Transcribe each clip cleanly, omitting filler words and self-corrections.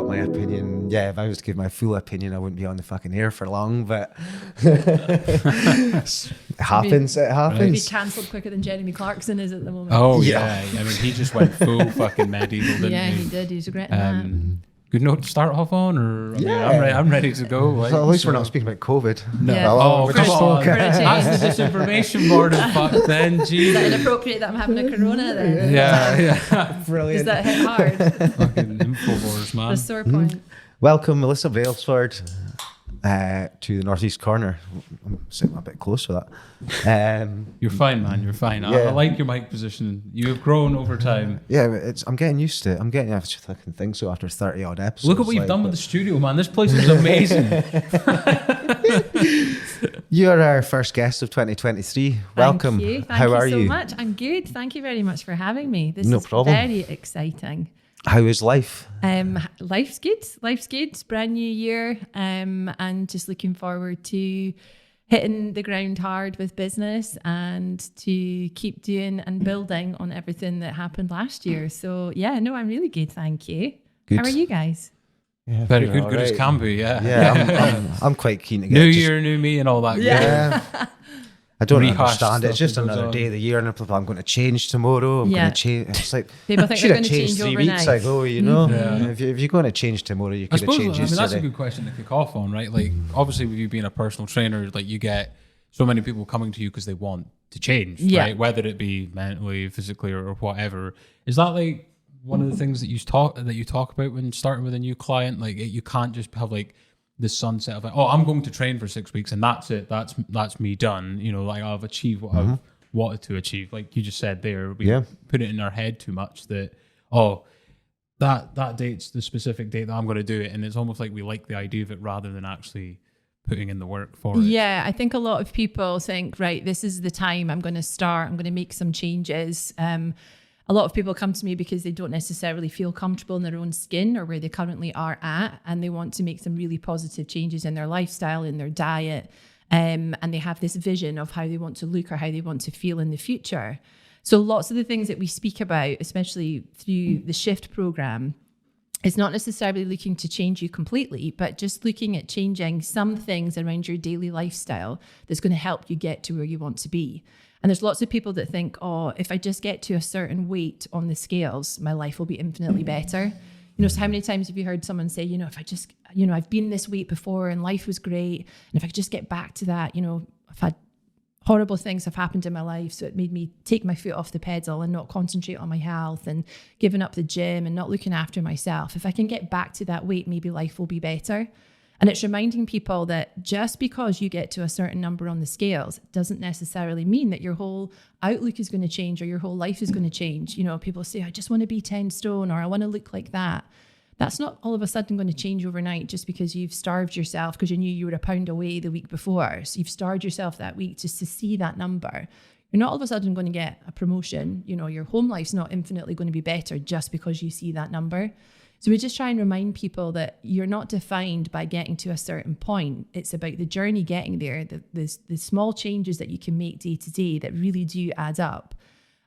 got my opinion. Yeah, if I was to give my full opinion, I wouldn't be on the fucking air for long, but it happens. Be cancelled quicker than Jeremy Clarkson is at the moment. Oh, yeah. I mean, he just went full fucking medieval, didn't yeah, he? he did. He's regretting that. Good note to start off on, or I'm ready to go. Like, so at least we're not speaking about COVID. No. Yeah. Oh, come on. That's the disinformation board and fuck then, Is Jesus. that inappropriate that I'm having a corona then? Yeah. Brilliant. Does that hit hard? Fucking Infowars, man. The sore point. Welcome, Melissa Brailsford, to the northeast corner. I'm sitting a bit close for that. You're fine, man. You're fine. I like your mic position. You have grown over time. Yeah, I'm getting used to it. I'm getting. I can think so after 30 odd episodes. Look at what you've done with the studio, man. This place is amazing. You're our first guest of 2023. Welcome. Thank you. How are you? So much. I'm good. Thank you very much for having me. This No is problem. very exciting. How is life? Life's good. Life's good. It's brand new year. And just looking forward to hitting the ground hard with business and to keep doing and building on everything that happened last year. So yeah, no, I'm really good. Thank you. Good. How are you guys? Yeah, Very good as can be, yeah. Yeah, I'm quite keen to get New year, new me and all that. Yeah. I don't Rehashed understand it. It's stuff just that goes another on. day of the year, and I'm going to change tomorrow. I'm going to change. It's like People think should they're have going to changed change 3 weeks overnight. ago. You know, Yeah. if you're going to change tomorrow, you I could have suppose changed that's a yesterday. good question to kick off on, right? Like, obviously, with you being a personal trainer, like you get so many people coming to you because they want to change, right? Whether it be mentally, physically, or whatever. Is that like one of the things that you talk about when starting with a new client? Like, you can't just have like the sunset of like, oh, I'm going to train for 6 weeks and that's it. That's me done. You know, like I've achieved what I've wanted to achieve. Like you just said there, we put it in our head too much that, oh, that date's the specific date that I'm going to do it. And it's almost like we like the idea of it rather than actually putting in the work for it. Yeah, I think a lot of people think, right, this is the time I'm going to start. I'm going to make some changes. A lot of people come to me because they don't necessarily feel comfortable in their own skin or where they currently are at, and they want to make some really positive changes in their lifestyle, in their diet, and they have this vision of how they want to look or how they want to feel in the future. So lots of the things that we speak about, especially through the SHIFT program, is not necessarily looking to change you completely, but just looking at changing some things around your daily lifestyle that's going to help you get to where you want to be. And there's lots of people that think, oh, if I just get to a certain weight on the scales, my life will be infinitely better. You know, so how many times have you heard someone say, you know, if I just, you know, I've been this weight before and life was great. And if I could just get back to that, you know, I've had horrible things have happened in my life. So it made me take my foot off the pedal and not concentrate on my health and giving up the gym and not looking after myself. If I can get back to that weight, maybe life will be better. And it's reminding people that just because you get to a certain number on the scales doesn't necessarily mean that your whole outlook is going to change or your whole life is going to change. You know, people say, I just want to be 10 stone or I want to look like that. That's not all of a sudden going to change overnight just because you've starved yourself because you knew you were a pound away the week before. So you've starved yourself that week just to see that number. You're not all of a sudden going to get a promotion. You know, your home life's not infinitely going to be better just because you see that number. So we just try and remind people that you're not defined by getting to a certain point. It's about the journey getting there, the small changes that you can make day to day that really do add up.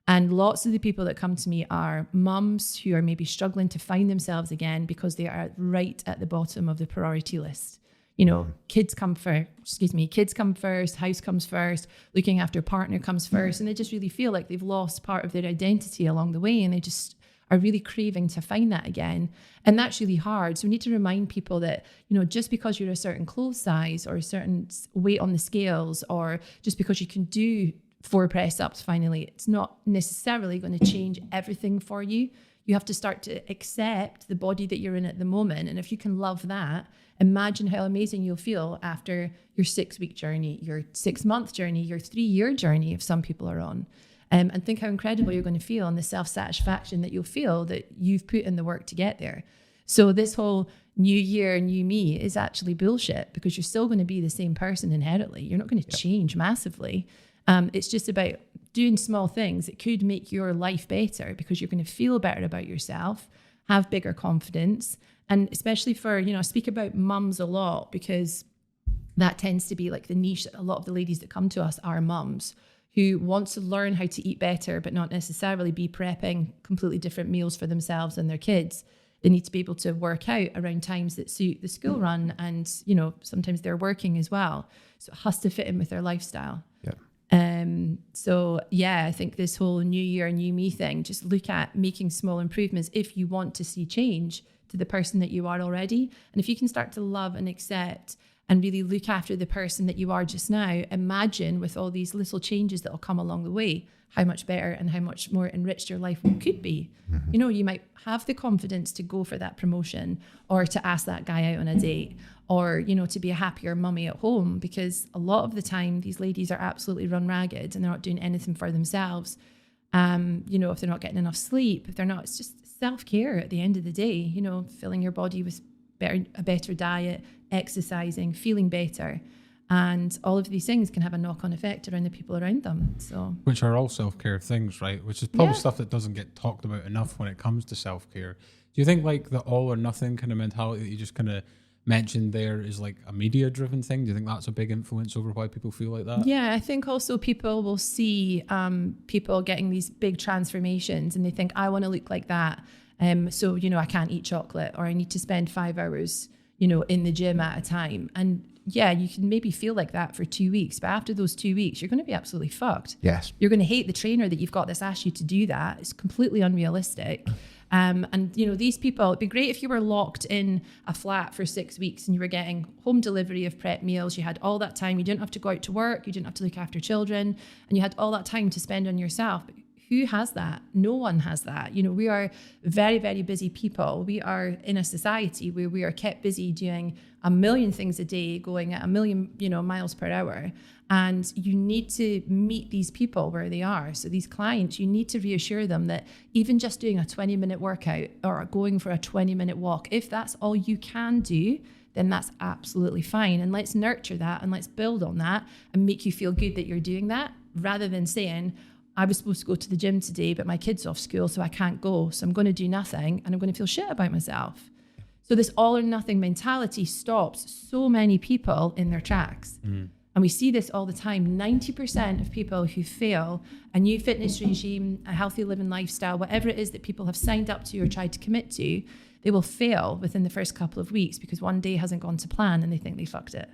And lots of the people that come to me are mums who are maybe struggling to find themselves again because they are right at the bottom of the priority list. You know, kids come first, house comes first, looking after partner comes first. And they just really feel like they've lost part of their identity along the way. And they just are really craving to find that again. And that's really hard. So we need to remind people that, you know, just because you're a certain clothes size or a certain weight on the scales, or just because you can do 4 press ups finally, it's not necessarily going to change everything for you. You have to start to accept the body that you're in at the moment. And if you can love that, imagine how amazing you'll feel after your 6-week journey, your 6-month journey, your 3-year journey, if some people are on. And think how incredible you're going to feel and the self-satisfaction that you'll feel that you've put in the work to get there. So this whole new year, new me is actually bullshit because you're still going to be the same person inherently. You're not going to change massively. It's just about doing small things that could make your life better because you're going to feel better about yourself, have bigger confidence. And especially for, you know, I speak about mums a lot because that tends to be like the niche. A lot of the ladies that come to us are mums who want to learn how to eat better, but not necessarily be prepping completely different meals for themselves and their kids. They need to be able to work out around times that suit the school run, and sometimes they're working as well. So it has to fit in with their lifestyle. Yeah. So yeah, I think this whole new year, new me thing, just look at making small improvements if you want to see change to the person that you are already. And if you can start to love and accept and really look after the person that you are just now, imagine with all these little changes that will come along the way, how much better and how much more enriched your life could be. Mm-hmm. You might have the confidence to go for that promotion, or to ask that guy out on a date, or, to be a happier mummy at home, because a lot of the time these ladies are absolutely run ragged and they're not doing anything for themselves. If they're not getting enough sleep, if they're not, it's just self-care at the end of the day, filling your body with a better diet, exercising, feeling better. And all of these things can have a knock-on effect around the people around them. So, which are all self-care things, right? Which is probably stuff that doesn't get talked about enough when it comes to self-care. Do you think like the all or nothing kind of mentality that you just kind of mentioned there is like a media-driven thing? Do you think that's a big influence over why people feel like that? Yeah, I think also people will see people getting these big transformations and they think, I want to look like that. So, I can't eat chocolate, or I need to spend 5 hours, in the gym at a time. And yeah, you can maybe feel like that for 2 weeks, but after those 2 weeks, you're going to be absolutely fucked. Yes. You're going to hate the trainer that you've got that's asked you to do that. It's completely unrealistic. And these people, it'd be great if you were locked in a flat for 6 weeks and you were getting home delivery of prep meals. You had all that time. You didn't have to go out to work. You didn't have to look after children, and you had all that time to spend on yourself. But who has that? No one has that. We are very, very busy people. We are in a society where we are kept busy doing a million things a day, going at a million, miles per hour. And you need to meet these people where they are. So these clients, you need to reassure them that even just doing a 20-minute workout or going for a 20-minute walk, if that's all you can do, then that's absolutely fine. And let's nurture that and let's build on that and make you feel good that you're doing that, rather than saying, I was supposed to go to the gym today, but my kid's off school, so I can't go. So I'm going to do nothing and I'm going to feel shit about myself. So this all or nothing mentality stops so many people in their tracks. And we see this all the time. 90% of people who fail a new fitness regime, a healthy living lifestyle, whatever it is that people have signed up to or tried to commit to, they will fail within the first couple of weeks because one day hasn't gone to plan and they think they fucked it.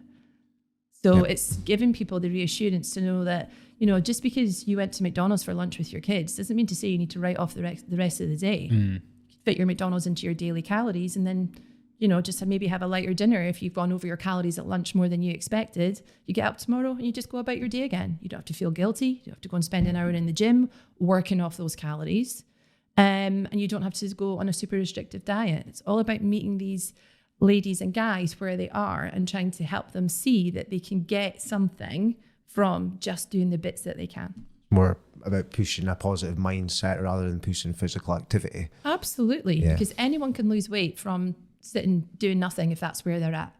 So it's giving people the reassurance to know that, just because you went to McDonald's for lunch with your kids doesn't mean to say you need to write off the rest of the day. Fit your McDonald's into your daily calories, and then, just maybe have a lighter dinner. If you've gone over your calories at lunch more than you expected, you get up tomorrow and you just go about your day again. You don't have to feel guilty. You don't have to go and spend an hour in the gym working off those calories. And you don't have to go on a super restrictive diet. It's all about meeting these ladies and guys where they are and trying to help them see that they can get something from just doing the bits that they can. More about pushing a positive mindset rather than pushing physical activity. Absolutely. Yeah. Because anyone can lose weight from sitting doing nothing if that's where they're at.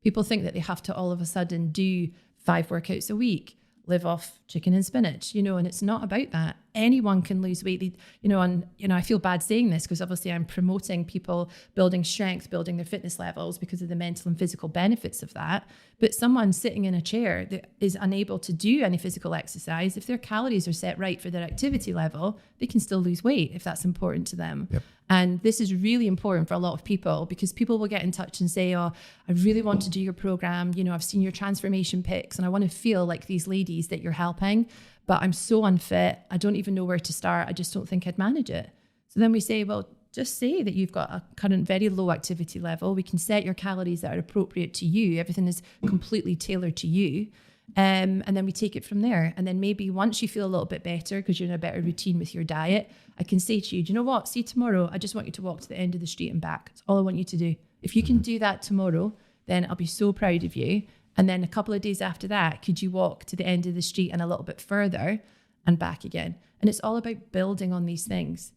People think that they have to all of a sudden do 5 workouts a week, live off chicken and spinach, and it's not about that. Anyone can lose weight, I feel bad saying this because obviously I'm promoting people building strength, building their fitness levels because of the mental and physical benefits of that. But someone sitting in a chair that is unable to do any physical exercise, if their calories are set right for their activity level, they can still lose weight if that's important to them. Yep. And this is really important for a lot of people because people will get in touch and say, oh, I really want to do your program. I've seen your transformation pics and I want to feel like these ladies that you're helping, but I'm so unfit. I don't even know where to start. I just don't think I'd manage it. So then we say, well, just say that you've got a current very low activity level. We can set your calories that are appropriate to you. Everything is completely tailored to you. And then we take it from there. And then maybe once you feel a little bit better because you're in a better routine with your diet, I can say to you, do you know what? See, tomorrow, I just want you to walk to the end of the street and back. That's all I want you to do. If you can do that tomorrow, then I'll be so proud of you. And then a couple of days after that, could you walk to the end of the street and a little bit further and back again? And it's all about building on these things.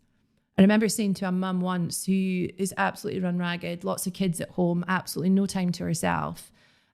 I remember saying to a mum once who is absolutely run ragged, lots of kids at home, absolutely no time to herself.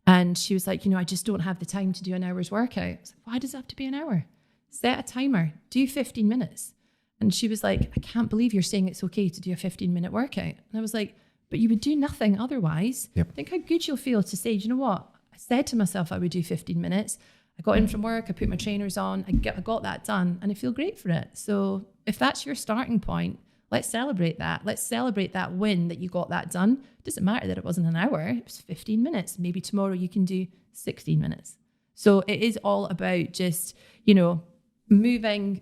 And she was like, I just don't have the time to do an hour's workout. I was like, why does it have to be an hour? Set a timer, do 15 minutes. And she was like, I can't believe you're saying it's okay to do a 15-minute workout. And I was like, but you would do nothing otherwise. Yep. Think how good you'll feel to say, do you know what? I said to myself I would do 15 minutes. I got in from work, I put my trainers on, I got that done, and I feel great for it. So if that's your starting point, Let's celebrate that. Let's celebrate that win that you got that done. It doesn't matter that it wasn't an hour. It was 15 minutes. Maybe tomorrow you can do 16 minutes. So it is all about just, moving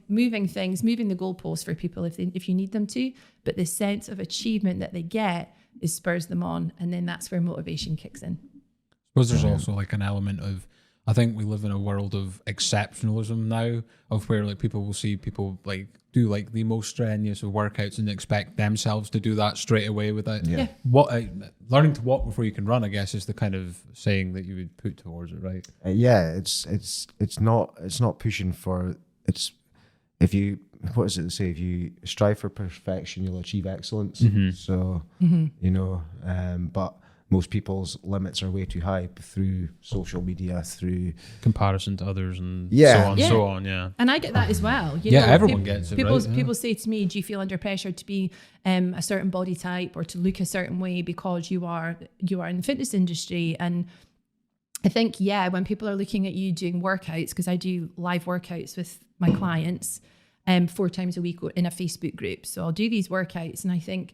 things, moving the goalposts for people if you need them to. But the sense of achievement that they get is spurs them on. And then that's where motivation kicks in. I suppose there's also like an element of, I think we live in a world of exceptionalism now, of where like people will see people like do like the most strenuous of workouts and expect themselves to do that straight away without learning to walk before you can run, I guess, is the kind of saying that you would put towards it, right? It's not pushing for, if you, what does it say? If you strive for perfection, you'll achieve excellence. Mm-hmm. So, but most people's limits are way too high through social media, through comparison to others, and so on. Yeah, and I get that as well. Everyone gets it. People say to me, "Do you feel under pressure to be a certain body type or to look a certain way because you are in the fitness industry?" And I think, when people are looking at you doing workouts, because I do live workouts with my clients 4 times a week in a Facebook group, so I'll do these workouts, and I think,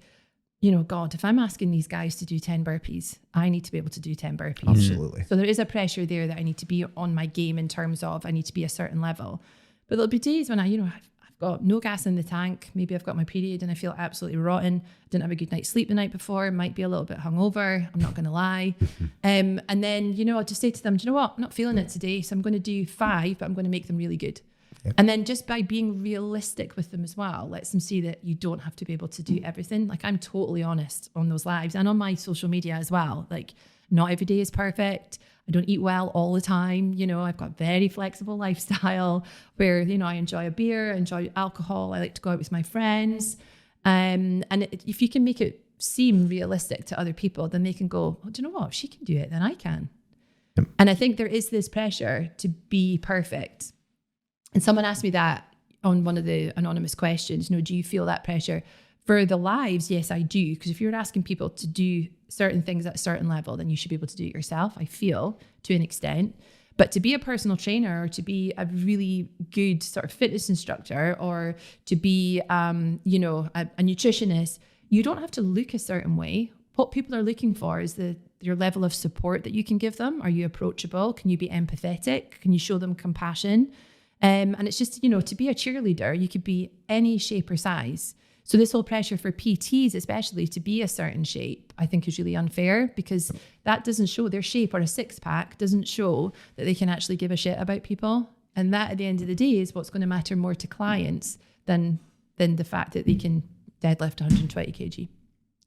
God, if I'm asking these guys to do 10 burpees, I need to be able to do 10 burpees. Absolutely. So there is a pressure there that I need to be on my game in terms of I need to be a certain level. But there'll be days when I've got no gas in the tank. Maybe I've got my period and I feel absolutely rotten. Didn't have a good night's sleep the night before. Might be a little bit hungover. I'm not going to lie. And then, I'll just say to them, do you know what? I'm not feeling it today. So I'm going to do 5, but I'm going to make them really good. Yep. And then just by being realistic with them as well, lets them see that you don't have to be able to do everything. Like, I'm totally honest on those lives and on my social media as well. Like, not every day is perfect. I don't eat well all the time. I've got a very flexible lifestyle where, I enjoy a beer, I enjoy alcohol. I like to go out with my friends. If you can make it seem realistic to other people, then they can go, oh, do you know what? If she can do it, then I can. Yep. And I think there is this pressure to be perfect. And someone asked me that on one of the anonymous questions, do you feel that pressure? For the lives, yes, I do. Because if you're asking people to do certain things at a certain level, then you should be able to do it yourself, I feel, to an extent. But to be a personal trainer or to be a really good sort of fitness instructor or to be, a nutritionist, you don't have to look a certain way. What people are looking for is your level of support that you can give them. Are you approachable? Can you be empathetic? Can you show them compassion? And it's just, to be a cheerleader, you could be any shape or size. So this whole pressure for PTs, especially to be a certain shape, I think is really unfair because that doesn't show their shape, or a 6-pack doesn't show that they can actually give a shit about people. And that at the end of the day is what's going to matter more to clients than the fact that they can deadlift 120 kg.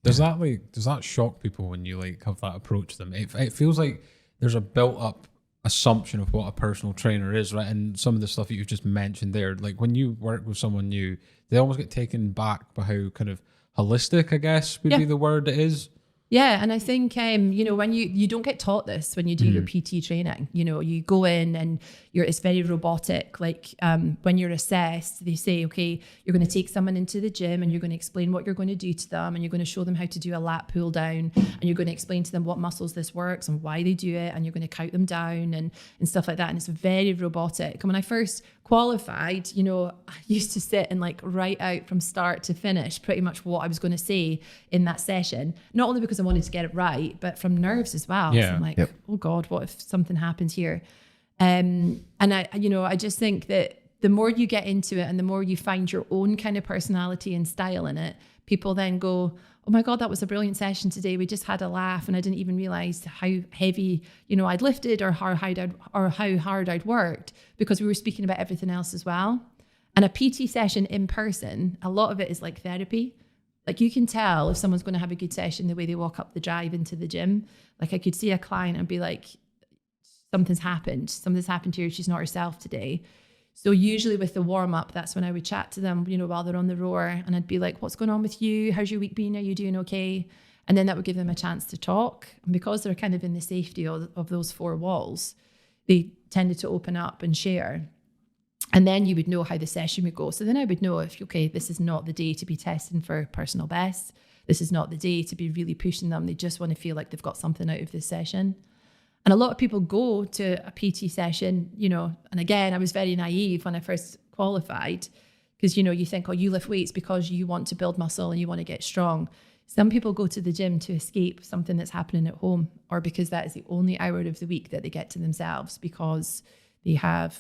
Does that shock people when you have that approach to them? It feels like there's a built up assumption of what a personal trainer is, right? And some of the stuff that you've just mentioned there, like when you work with someone new, they almost get taken back by how kind of holistic, I guess, would be the word it is. Yeah, and I think when you don't get taught this when you do your PT training. You go in and it's very robotic. Like when you're assessed, they say, okay, you're going to take someone into the gym and you're going to explain what you're going to do to them, and you're going to show them how to do a lat pull down, and you're going to explain to them what muscles this works and why they do it, and you're going to count them down and stuff like that. And it's very robotic. And when I first qualified, I used to sit and write out from start to finish pretty much what I was going to say in that session, not only because I wanted to get it right, but from nerves as well. Yeah. So I'm like, oh God, what if something happens here? And I just think that the more you get into it and the more you find your own kind of personality and style in it, people then go, oh my God, that was a brilliant session today. We just had a laugh and I didn't even realize how heavy, I'd lifted or how hard I'd worked, because we were speaking about everything else as well. And a PT session in person, a lot of it is like therapy. Like, you can tell if someone's going to have a good session the way they walk up the drive into the gym. Like, I could see a client and be like, something's happened here. She's not herself today. So usually with the warm up, that's when I would chat to them, while they're on the rower, and I'd be like, what's going on with you? How's your week been? Are you doing okay? And then that would give them a chance to talk. And because they're kind of in the safety of those 4 walls, they tended to open up and share. And then you would know how the session would go. So then I would know if, okay, this is not the day to be testing for personal best. This is not the day to be really pushing them. They just want to feel like they've got something out of this session. And a lot of people go to a PT session, and again, I was very naive when I first qualified, Because, you think, oh, you lift weights because you want to build muscle and you want to get strong. Some people go to the gym to escape something that's happening at home, or because that is the only hour of the week that they get to themselves, because they have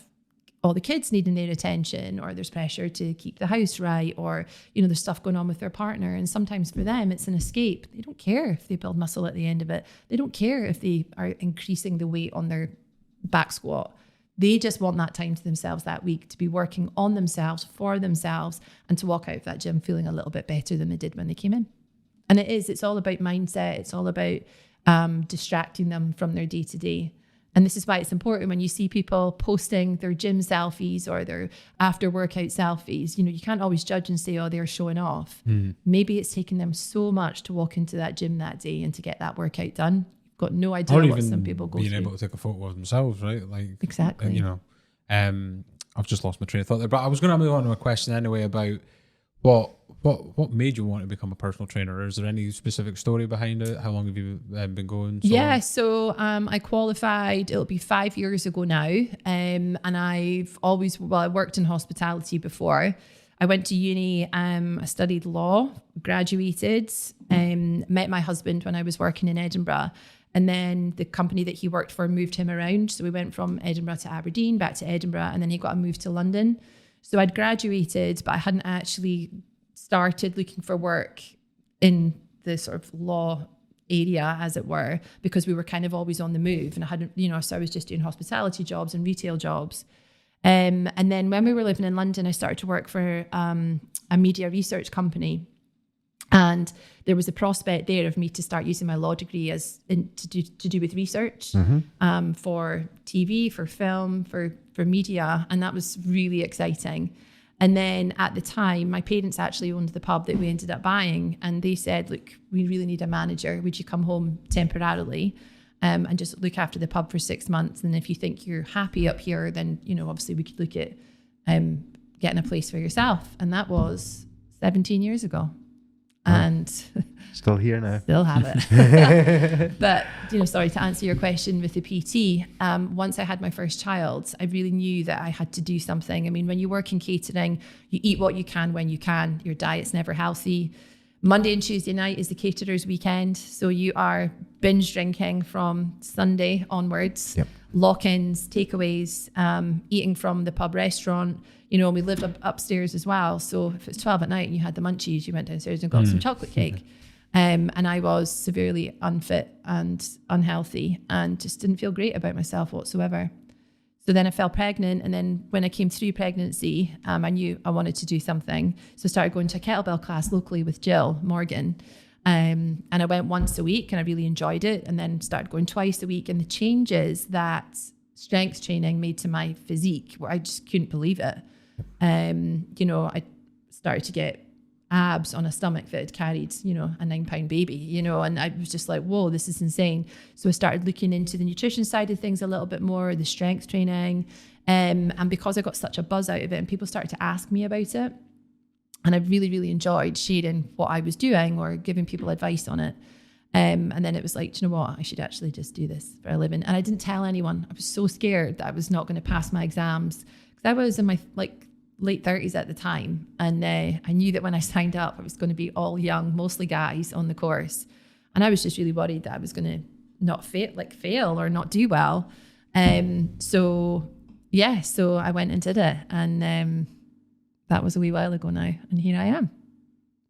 all the kids needing their attention, or there's pressure to keep the house right, or, there's stuff going on with their partner. And sometimes for them, it's an escape. They don't care if they build muscle at the end of it. They don't care if they are increasing the weight on their back squat. They just want that time to themselves that week, to be working on themselves, for themselves, and to walk out of that gym feeling a little bit better than they did when they came in. And it's all about mindset. It's all about distracting them from their day to day. And this is why it's important when you see people posting their gym selfies or their after workout selfies. You can't always judge and say, oh, they're showing off. Maybe it's taken them so much to walk into that gym that day and to get that workout done. You've got no idea or what some people go through. Being able to take a photo of themselves, right? Like, exactly. I've just lost my train of thought there, but I was going to move on to a question anyway about what made you want to become a personal trainer? Is there any specific story behind it? How long have you been going? So I qualified, it'll be 5 years ago now. And I worked in hospitality before. I went to uni, I studied law, graduated, met my husband when I was working in Edinburgh. And then the company that he worked for moved him around. So we went from Edinburgh to Aberdeen, back to Edinburgh, and then he got a move to London. So I'd graduated, but I hadn't actually started looking for work in the sort of law area, as it were, because we were kind of always on the move. And I hadn't, so I was just doing hospitality jobs and retail jobs. And then when we were living in London, I started to work for a media research company. And there was a prospect there of me to start using my law degree to do with research, for TV, for film, for media. And that was really exciting. And then at the time, my parents actually owned the pub that we ended up buying. And they said, look, we really need a manager. Would you come home temporarily and just look after the pub for 6 months? And if you think you're happy up here, then, obviously we could look at getting a place for yourself. And that was 17 years ago. And still here now. Still have it. But, sorry, to answer your question with the PT, once I had my first child, I really knew that I had to do something. I mean, when you work in catering, you eat what you can when you can. Your diet's never healthy. Monday and Tuesday night is the caterer's weekend. So you are binge drinking from Sunday onwards. Yep. Lock-ins, takeaways, eating from the pub restaurant. We lived upstairs as well. So if it's 12 at night and you had the munchies, you went downstairs and got some chocolate cake. And I was severely unfit and unhealthy and just didn't feel great about myself whatsoever. So then I fell pregnant. And then when I came through pregnancy, I knew I wanted to do something. So I started going to a kettlebell class locally with Jill Morgan. And I went once a week and I really enjoyed it, and then started going twice a week. And the changes that strength training made to my physique, where I just couldn't believe it. I started to get abs on a stomach that had carried, a 9-pound baby, and I was just like, whoa, this is insane. So I started looking into the nutrition side of things a little bit more, the strength training. And because I got such a buzz out of it and people started to ask me about it, and I really, really enjoyed sharing what I was doing or giving people advice on it. And then it was like, do you know what? I should actually just do this for a living. And I didn't tell anyone. I was so scared that I was not going to pass my exams, because I was in my late 30s at the time. And I knew that when I signed up, I was going to be all young, mostly guys on the course. And I was just really worried that I was going to not fail or not do well. So I went and did it. And that was a wee while ago now. And here I am.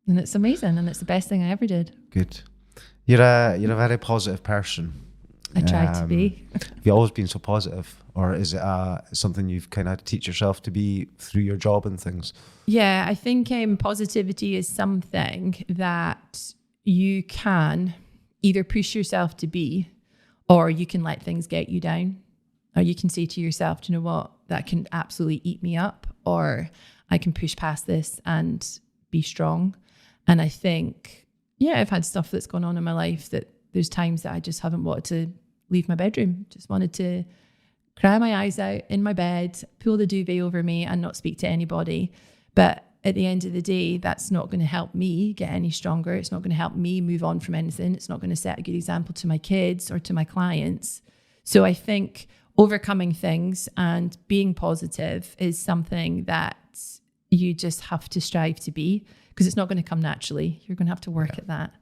And it's amazing. And it's the best thing I ever did. Good. You're a very positive person. I tried to be. Have you always been so positive? Or is it something you've kind of teach yourself to be through your job and things? Yeah, I think positivity is something that you can either push yourself to be, or you can let things get you down. Or you can say to yourself, do you know what? That can absolutely eat me up. Or I can push past this and be strong. And I think, I've had stuff that's gone on in my life that there's times that I just haven't wanted to leave my bedroom. Just wanted to cry my eyes out in my bed, pull the duvet over me and not speak to anybody. But at the end of the day, that's not going to help me get any stronger. It's not going to help me move on from anything. It's not going to set a good example to my kids or to my clients. So I think overcoming things and being positive is something that you just have to strive to be, because it's not going to come naturally. You're going to have to work at that.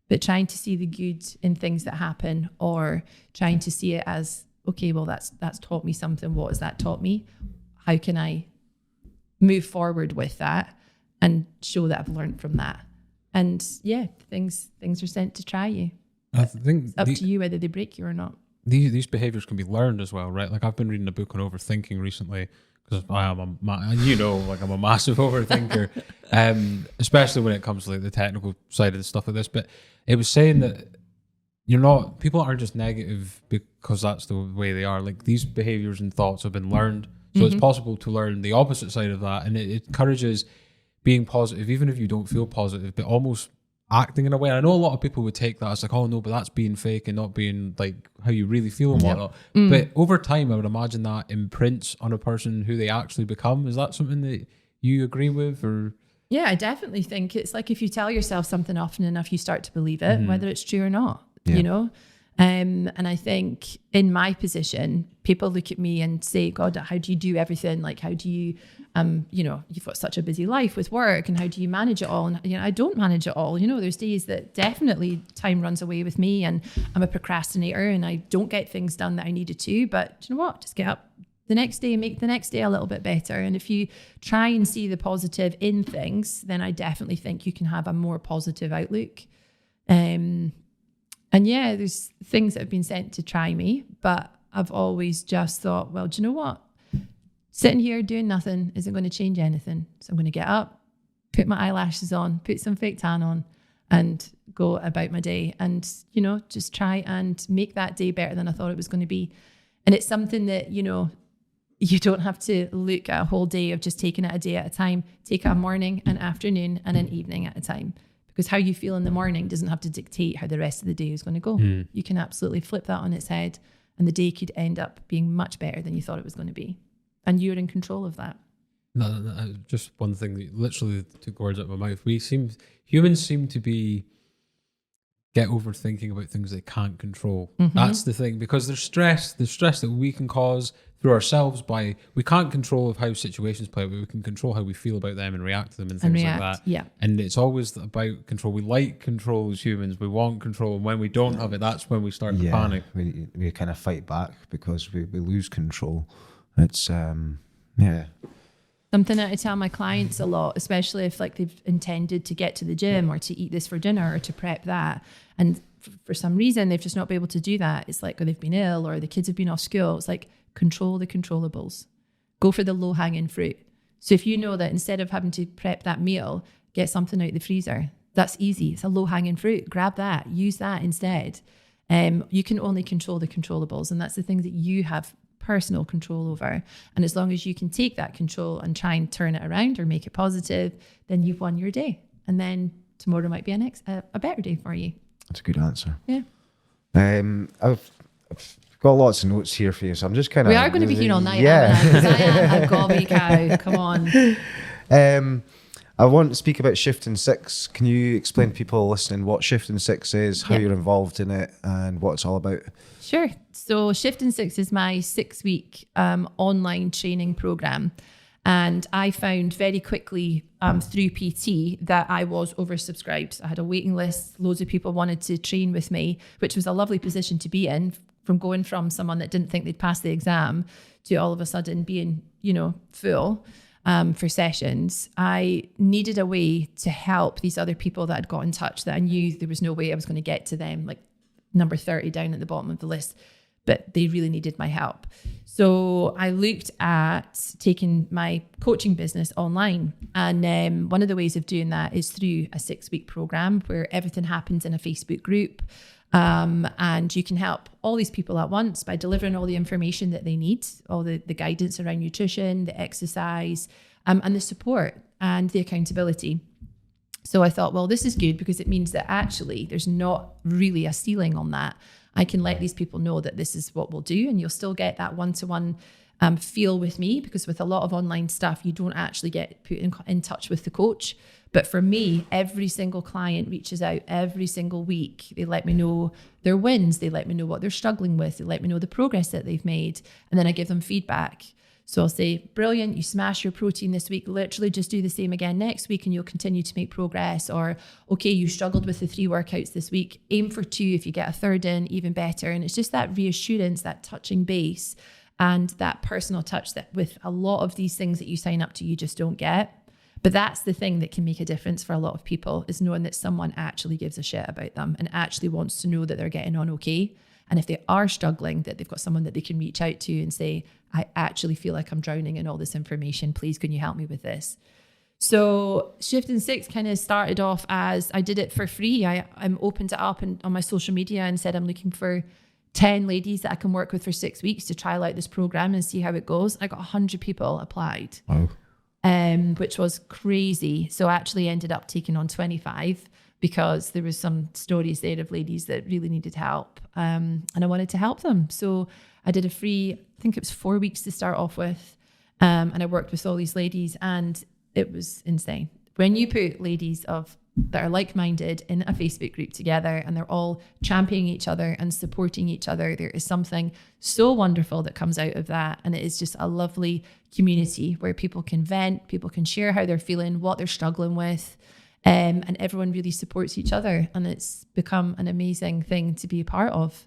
But trying to see the good in things that happen, or trying to see it as, okay, well, that's taught me something. What has that taught me? How can I move forward with that and show that I've learned from that? And yeah, things are sent to try you. I think it's up to you whether they break you or not. These behaviors can be learned as well, right? Like I've been reading a book on overthinking recently, because I'm a massive overthinker, especially when it comes to like the technical side of the stuff like this. But it was saying that people aren't just negative because that's the way they are. Like these behaviors and thoughts have been learned. So it's possible to learn the opposite side of that. And it encourages being positive, even if you don't feel positive, but almost acting in a way. And I know a lot of people would take that as like, oh no, but that's being fake and not being like how you really feel and whatnot. But over time, I would imagine that imprints on a person who they actually become. Is that something that you agree with? Or yeah, I definitely think it's like if you tell yourself something often enough, you start to believe it, whether it's true or not, you know? And I think in my position, people look at me and say, God, how do you do everything? Like, how do you, you've got such a busy life with work, and how do you manage it all? And, I don't manage it all. There's days that definitely time runs away with me, and I'm a procrastinator and I don't get things done that I needed to, but you know what? Just get up the next day and make the next day a little bit better. And if you try and see the positive in things, then I definitely think you can have a more positive outlook. And yeah, there's things that have been sent to try me, but I've always just thought, well, do you know what? Sitting here doing nothing isn't going to change anything. So I'm going to get up, put my eyelashes on, put some fake tan on, and go about my day and, just try and make that day better than I thought it was going to be. And it's something that, you don't have to look at a whole day of just taking it a day at a time. Take a morning, an afternoon, and an evening at a time. Because how you feel in the morning doesn't have to dictate how the rest of the day is going to go. You can absolutely flip that on its head, and the day could end up being much better than you thought it was going to be. And you're in control of that. No, just one thing that literally took words out of my mouth. Humans seem to get overthinking about things they can't control. That's the thing, because there's stress that we can cause through ourselves we can't control how situations play out, but we can control how we feel about them and react to them and things like that. Yeah. And it's always about control. We like control as humans. We want control. And when we don't have it, that's when we start to panic. We kind of fight back because we lose control. It's, Something that I tell my clients a lot, especially if like they've intended to get to the gym or to eat this for dinner or to prep that. And for some reason, they've just not been able to do that. It's like, or they've been ill or the kids have been off school. It's like, control the controllables. Go for the low hanging fruit. So if you know that instead of having to prep that meal, get something out the freezer, that's easy. It's a low hanging fruit. Grab that, use that instead. You can only control the controllables. And that's the thing that you have personal control over. And as long as you can take that control and try and turn it around or make it positive, then you've won your day. And then tomorrow might be a better day for you. That's a good answer. Yeah. I've got lots of notes here for you, so I'm just kind of... We are going to be here all night, because I am a gobby cow. Come on. I want to speak about Shift in 6. Can you explain to people listening what Shift in 6 is, how you're involved in it, and what it's all about? Sure. So Shift in 6 is my 6-week online training program. And I found very quickly through PT that I was oversubscribed. I had a waiting list. Loads of people wanted to train with me, which was a lovely position to be in, from going from someone that didn't think they'd pass the exam to all of a sudden being, full for sessions. I needed a way to help these other people that had got in touch that I knew there was no way I was going to get to them, like number 30 down at the bottom of the list, but they really needed my help. So I looked at taking my coaching business online. And one of the ways of doing that is through a 6-week program where everything happens in a Facebook group. And you can help all these people at once by delivering all the information that they need, all the guidance around nutrition, the exercise, and the support and the accountability. So I thought, well, this is good because it means that actually there's not really a ceiling on that. I can let these people know that this is what we'll do, and you'll still get that one-to-one feel with me, because with a lot of online stuff, you don't actually get put in touch with the coach. But for me, every single client reaches out every single week. They let me know their wins. They let me know what they're struggling with. They let me know the progress that they've made. And then I give them feedback. So I'll say, brilliant, you smash your protein this week, literally just do the same again next week and you'll continue to make progress. Or, okay, you struggled with the 3 workouts this week, aim for 2. If you get a 3rd in, even better. And it's just that reassurance, that touching base and that personal touch that with a lot of these things that you sign up to, you just don't get. But that's the thing that can make a difference for a lot of people, is knowing that someone actually gives a shit about them and actually wants to know that they're getting on okay. And if they are struggling, that they've got someone that they can reach out to and say, I actually feel like I'm drowning in all this information. Please, can you help me with this? So Shift in 6 kind of started off as I did it for free. I opened it up on my social media and said, I'm looking for 10 ladies that I can work with for 6 weeks to trial out this program and see how it goes. I got 100 people applied, which was crazy. So I actually ended up taking on 25 because there was some stories there of ladies that really needed help. And I wanted to help them. So I did a free, I think it was 4 weeks to start off with. And I worked with all these ladies and it was insane. When you put ladies that are like-minded in a Facebook group together and they're all championing each other and supporting each other, there is something so wonderful that comes out of that. And it is just a lovely community where people can vent, people can share how they're feeling, what they're struggling with. And everyone really supports each other. And it's become an amazing thing to be a part of.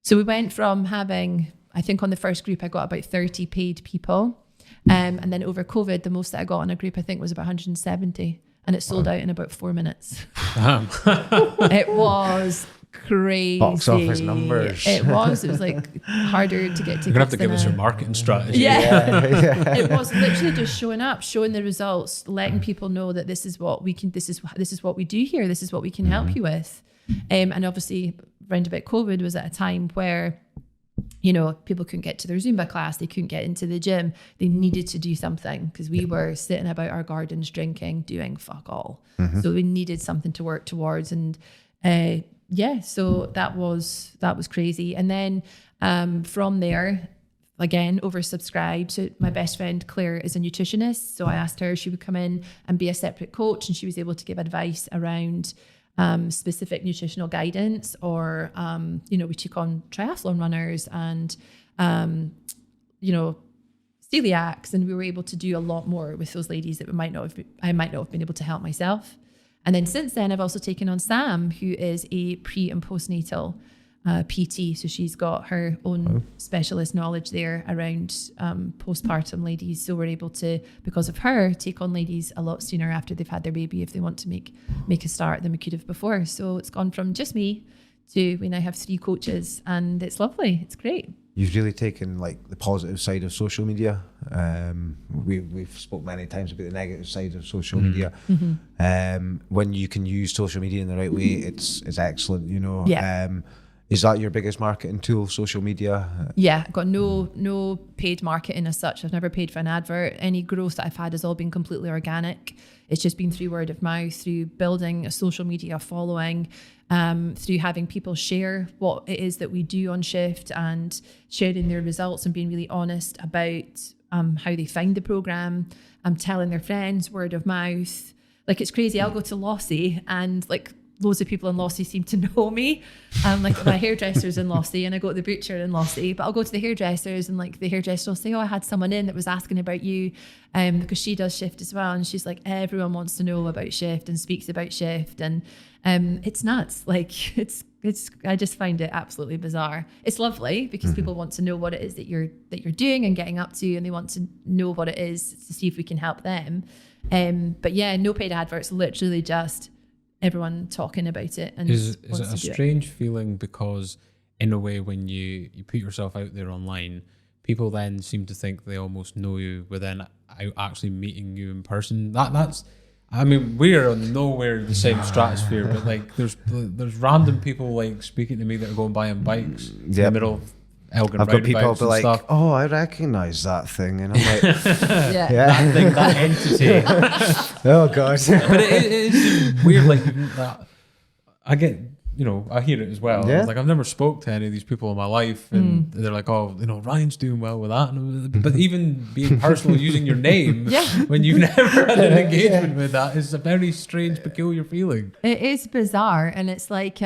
So we went from having, I think on the first group, I got about 30 paid people. And then over COVID, the most that I got in a group, I think was about 170. And it sold out in about 4 minutes. It was crazy. Box office numbers. It was like harder to get tickets. You're gonna have to give us your marketing strategy. Yeah. It was literally just showing up, showing the results, letting people know that this is what we can, this is what we do here, this is what we can help you with. And obviously, round about COVID was at a time where, you know, people couldn't get to their Zumba class, they couldn't get into the gym, they needed to do something because we were sitting about our gardens drinking, doing fuck all. So we needed something to work towards. And so that was crazy. And then from there, again, oversubscribed. So my best friend Claire is a nutritionist. So I asked her if she would come in and be a separate coach, and she was able to give advice around specific nutritional guidance, or we took on triathlon runners and celiacs, and we were able to do a lot more with those ladies that I might not have been able to help myself. And then since then, I've also taken on Sam, who is a pre and postnatal PT. So she's got her own specialist knowledge there around postpartum ladies. So we're able to, because of her, take on ladies a lot sooner after they've had their baby if they want to make a start than we could have before. So it's gone from just me to we now have 3 coaches, and it's lovely. It's great. You've really taken like the positive side of social media. We've spoke many times about the negative side of social media. When you can use social media in the right way, it's excellent. You know. Yeah. Is that your biggest marketing tool, social media? Yeah, I've got no paid marketing as such. I've never paid for an advert. Any growth that I've had has all been completely organic. It's just been through word of mouth, through building a social media following, through having people share what it is that we do on Shift and sharing their results and being really honest about how they find the program. Telling their friends, word of mouth. Like, it's crazy. I'll go to Lossie and like loads of people in Lossie seem to know me. Like my hairdresser's in Lossie and I go to the butcher in Lossie, but I'll go to the hairdressers and like the hairdresser will say, oh, I had someone in that was asking about you because she does Shift as well. And she's like, everyone wants to know about Shift and speaks about Shift. And it's nuts. Like it's I just find it absolutely bizarre. It's lovely because people want to know what it is that you're doing and getting up to, and they want to know what it is to see if we can help them. But yeah, no paid adverts, literally just everyone talking about it. And is it a strange feeling, because in a way when you put yourself out there online, people then seem to think they almost know you within actually meeting you in person? That's I mean, we're nowhere the same stratosphere, but like there's random people like speaking to me that are going by on bikes in the middle of Elgin. I've got people be like, stuff. oh, I recognise that thing, and I'm like, that thing, that entity. Oh god. But it is weird. Like I get, I hear it as well. Yeah. Like, I've never spoke to any of these people in my life, and they're like, oh, Ryan's doing well with that. But even being personal, using your name when you've never had an engagement with that is a very strange, peculiar feeling. It is bizarre. And it's like,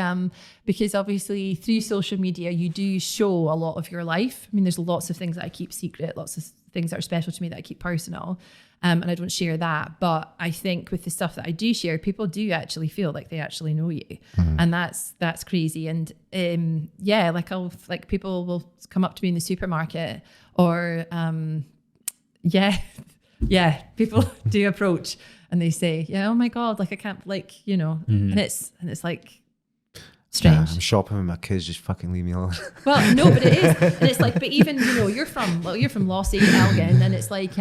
because obviously through social media, you do show a lot of your life. I mean, there's lots of things that I keep secret, lots of things that are special to me that I keep personal. And I don't share that. But I think with the stuff that I do share, people do actually feel like they actually know you. And that's crazy. And like people will come up to me in the supermarket or people do approach and they say, oh my God, like I can't, like, and it's like strange. I'm shopping with my kids, just fucking leave me alone. Well, no, but it is. And it's like, but even, you're from Lossy, Elgin, and it's like,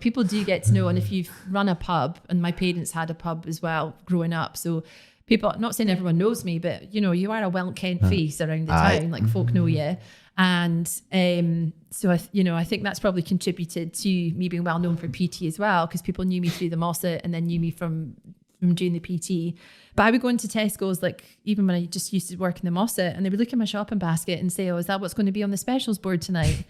people do get to know. And if you've run a pub, and my parents had a pub as well growing up. So people, not saying everyone knows me, but, you are a well-kent face around the town, like folk know you. And so, I think that's probably contributed to me being well known for PT as well, because people knew me through the Mossad and then knew me from doing the PT. But I would go into Tesco's, like even when I just used to work in the Mossad, and they would look at my shopping basket and say, is that what's going to be on the specials board tonight?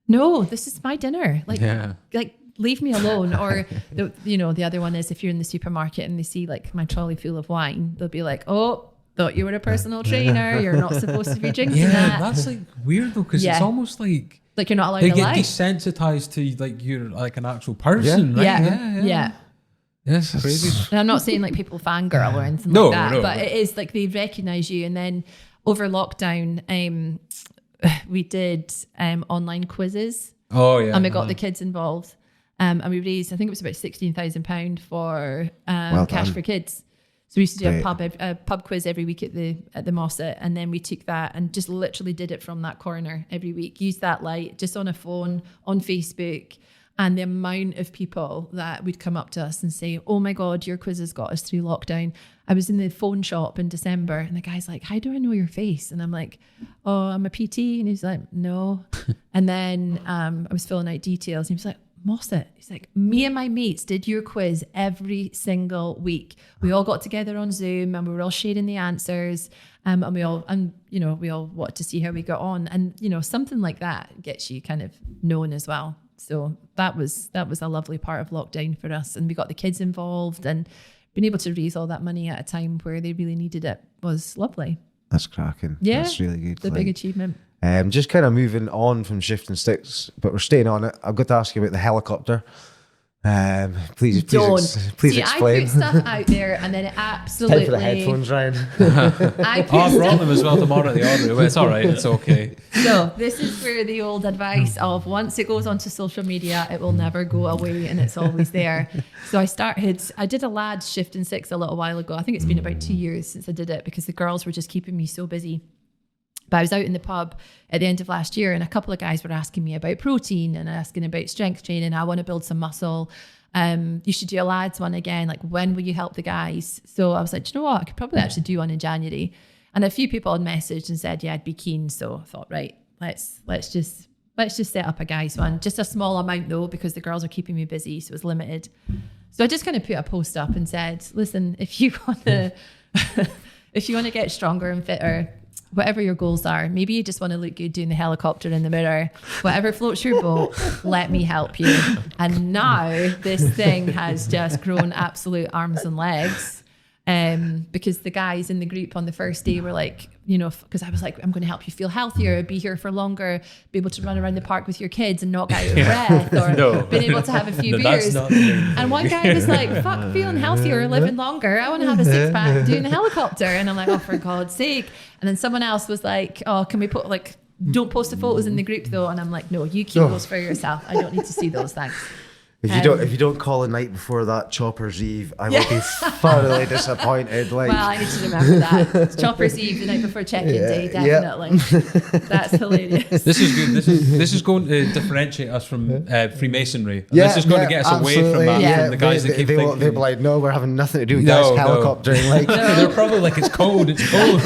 No, this is my dinner. Like leave me alone. Or, the other one is if you're in the supermarket and they see like my trolley full of wine, they'll be like, oh, thought you were a personal trainer. You're not supposed to be drinking that. That's like weird though, because it's almost like you're not allowed they to get lie. desensitized to like you're like an actual person, right? Yeah. Yes, crazy. And I'm not saying like people fangirl or anything like that, but it is like they recognize you. And then over lockdown, we did online quizzes. Oh yeah, and we got the kids involved, and we raised, I think it was about £16,000 for Cash for Kids. So we used to do a pub quiz every week at the Mossad, and then we took that and just literally did it from that corner every week. Used that light just on a phone, on Facebook. And the amount of people that would come up to us and say, oh my God, your quiz has got us through lockdown. I was in the phone shop in December and the guy's like, how do I know your face? And I'm like, oh, I'm a PT. And he's like, no. And then I was filling out details and he was like, Mossad. He's like, me and my mates did your quiz every single week. We all got together on Zoom and we were all sharing the answers. And we all wanted to see how we got on. And, something like that gets you kind of known as well. So that was a lovely part of lockdown for us. And we got the kids involved, and being able to raise all that money at a time where they really needed it was lovely. That's cracking. Yeah. That's really good. It's a big achievement. Just kind of moving on from shifting sticks, but we're staying on it. I've got to ask you about the helicopter. Please explain. I put stuff out there and then it absolutely... Time for the headphones, Ryan. I brought them as well tomorrow at the order. It's all right. It's okay. So this is where the old advice of once it goes onto social media, it will never go away and it's always there. So I did a lads shifting six a little while ago. I think it's been about 2 years since I did it because the girls were just keeping me so busy. But I was out in the pub at the end of last year and a couple of guys were asking me about protein and asking about strength training. I want to build some muscle. You should do a lads one again. Like, when will you help the guys? So I was like, do you know what? I could probably actually do one in January. And a few people had messaged and said, yeah, I'd be keen. So I thought, right, let's just set up a guys one. Just a small amount though, because the girls are keeping me busy. So it was limited. So I just kind of put a post up and said, listen, if you want to get stronger and fitter, whatever your goals are, maybe you just want to look good doing the helicopter in the mirror, whatever floats your boat, let me help you. And now this thing has just grown absolute arms and legs, because the guys in the group on the first day were like, because I was like, I'm going to help you feel healthier, be here for longer, be able to run around the park with your kids and not get out of breath, or being able to have a few beers. And one guy was like, fuck feeling healthier, living longer. I want to have a six pack doing the helicopter. And I'm like, oh, for God's sake. And then someone else was like, oh, can we put don't post the photos in the group though. And I'm like, no, you keep those for yourself. I don't need to see those, thanks. If you don't call a night before that Chopper's Eve, I will be thoroughly disappointed. Well, I need to remember that. It's Chopper's Eve, the night before check-in day, definitely. That's hilarious. This is good. This is going to differentiate us from Freemasonry. This is going to get us away from that. From the guys that keep thinking. They'll be like, no, we're having nothing to do with guys helicoptering. Like, they're probably like, it's cold. It's cold.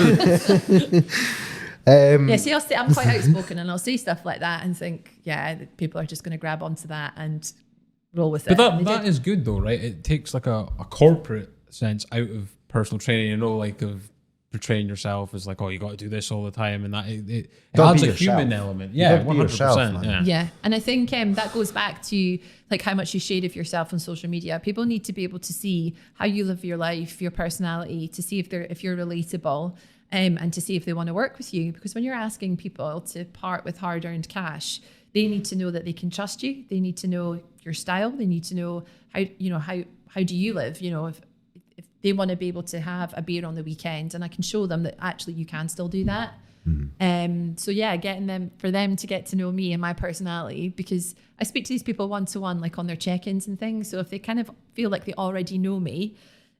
See, I'm quite outspoken and I'll say stuff like that and think, people are just going to grab onto that and roll with it. But that is good though, right? It takes like a corporate sense out of personal training, like of portraying yourself as like, oh, you got to do this all the time, and that it adds a human element. Yeah, 100%. Yeah, and I think that goes back to like how much you shade of yourself on social media. People need to be able to see how you live your life, your personality, to see if you're relatable. And to see if they want to work with you. Because when you're asking people to part with hard-earned cash, they need to know that they can trust you. They need to know your style. They need to know how do you live? If they want to be able to have a beer on the weekend, and I can show them that actually you can still do that. So yeah, for them to get to know me and my personality, because I speak to these people one-to-one, like on their check-ins and things. So if they kind of feel like they already know me,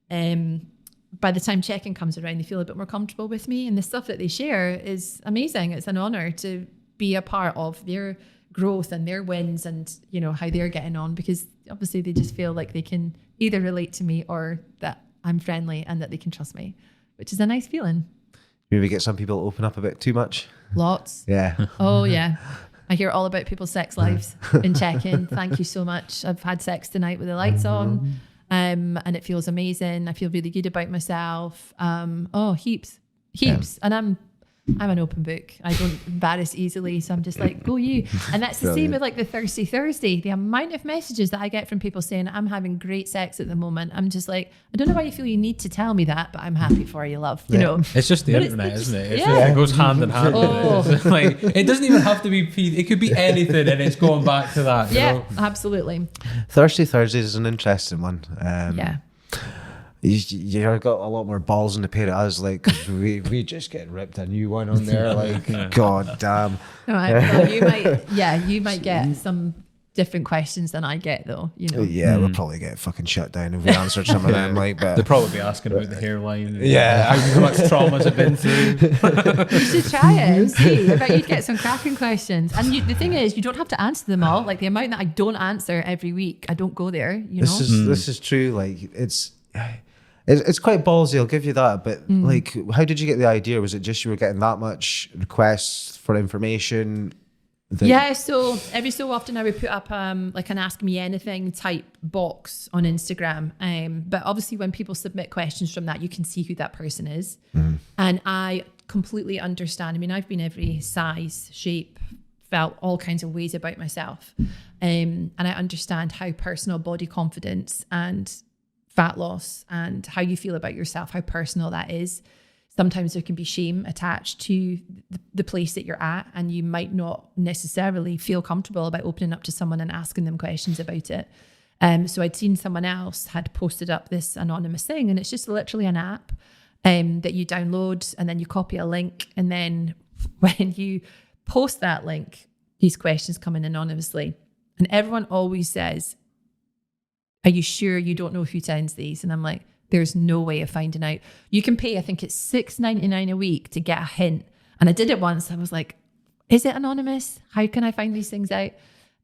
by the time check-in comes around, they feel a bit more comfortable with me, and the stuff that they share is amazing. It's an honor to be a part of their growth and their wins, and how they're getting on, because obviously they just feel like they can either relate to me or that I'm friendly and that they can trust me, which is a nice feeling. Maybe get some people open up a bit too much. Lots. Yeah. Oh yeah. I hear all about people's sex lives in check-in. Thank you so much. I've had sex tonight with the lights on, and it feels amazing. I feel really good about myself. Heaps. Yeah. And I'm an open book. I don't embarrass easily. So I'm just like, go you. And that's the same with like the Thirsty Thursday. The amount of messages that I get from people saying, I'm having great sex at the moment. I'm just like, I don't know why you feel you need to tell me that, but I'm happy for you, love. You know, it's just the internet, isn't it? It goes hand in hand with it. It's like, it doesn't even have to be it could be anything, and it's going back to that. You know? Absolutely. Thirsty Thursdays is an interesting one. You got a lot more balls in the pair of us, like, 'cause we just get ripped a new one on there, like, god damn. You might get some different questions than I get, though. We'll probably get fucking shut down if we answered some of them, like. But they'll probably be asking about the hairline. How much trauma's it been through? You should try it and see. I bet you'd get some cracking questions. And the thing is, you don't have to answer them all. Like the amount that I don't answer every week, I don't go there. This is true. Like it's quite ballsy, I'll give you that. But like, how did you get the idea? Was it just you were getting that much requests for information? So every so often I would put up like an Ask Me Anything type box on Instagram. But obviously when people submit questions from that, you can see who that person is. And I completely understand. I mean, I've been every size, shape, felt all kinds of ways about myself. And I understand how personal body confidence and fat loss and how you feel about yourself, how personal that is. Sometimes there can be shame attached to the place that you're at, and you might not necessarily feel comfortable about opening up to someone and asking them questions about it. So I'd seen someone else had posted up this anonymous thing, and it's just literally an app that you download, and then you copy a link, and then when you post that link, these questions come in anonymously. And everyone always says, are you sure you don't know who sends these? And I'm like, there's no way of finding out. You can pay, I think it's $6.99 a week to get a hint. And I did it once. I was like, is it anonymous? How can I find these things out?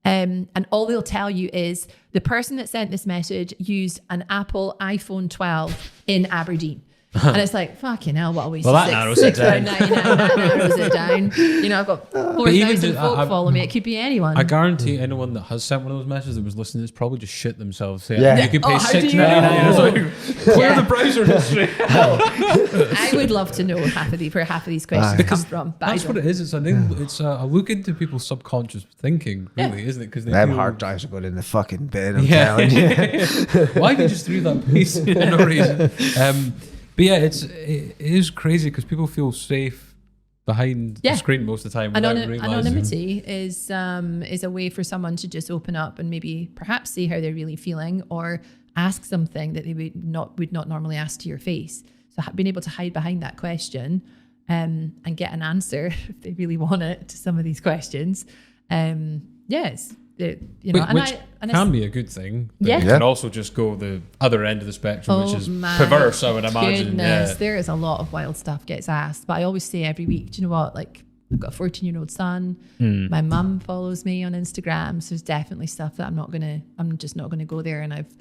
And all they'll tell you is the person that sent this message used an Apple iPhone 12 in Aberdeen. And it's like, fucking hell, what a waste of that narrows it down. That narrows it down. I've got 4,000 folk follow me. It could be anyone. I guarantee anyone that has sent one of those messages that was listening is probably just shit themselves. You could pay $6.99. Clear the browser history. I would love to know where half of these questions come from. But that's what it is. It's a look into people's subconscious thinking, really, isn't it? Because them hard drives are going in the fucking bin. I'm telling you. Why have you just threw that piece for no reason? But yeah, it is crazy because people feel safe behind the screen most of the time. Anonymity is a way for someone to just open up and maybe perhaps see how they're really feeling, or ask something that they would not normally ask to your face. So being able to hide behind that question and get an answer if they really want it to some of these questions. Yes. Which can be a good thing. But it can also just go the other end of the spectrum, which is perverse, I would imagine. Goodness, there is a lot of wild stuff gets asked. But I always say every week, do you know what? Like, I've got a 14-year-old son. My mum follows me on Instagram. So there's definitely stuff that I'm just not gonna go there. And I've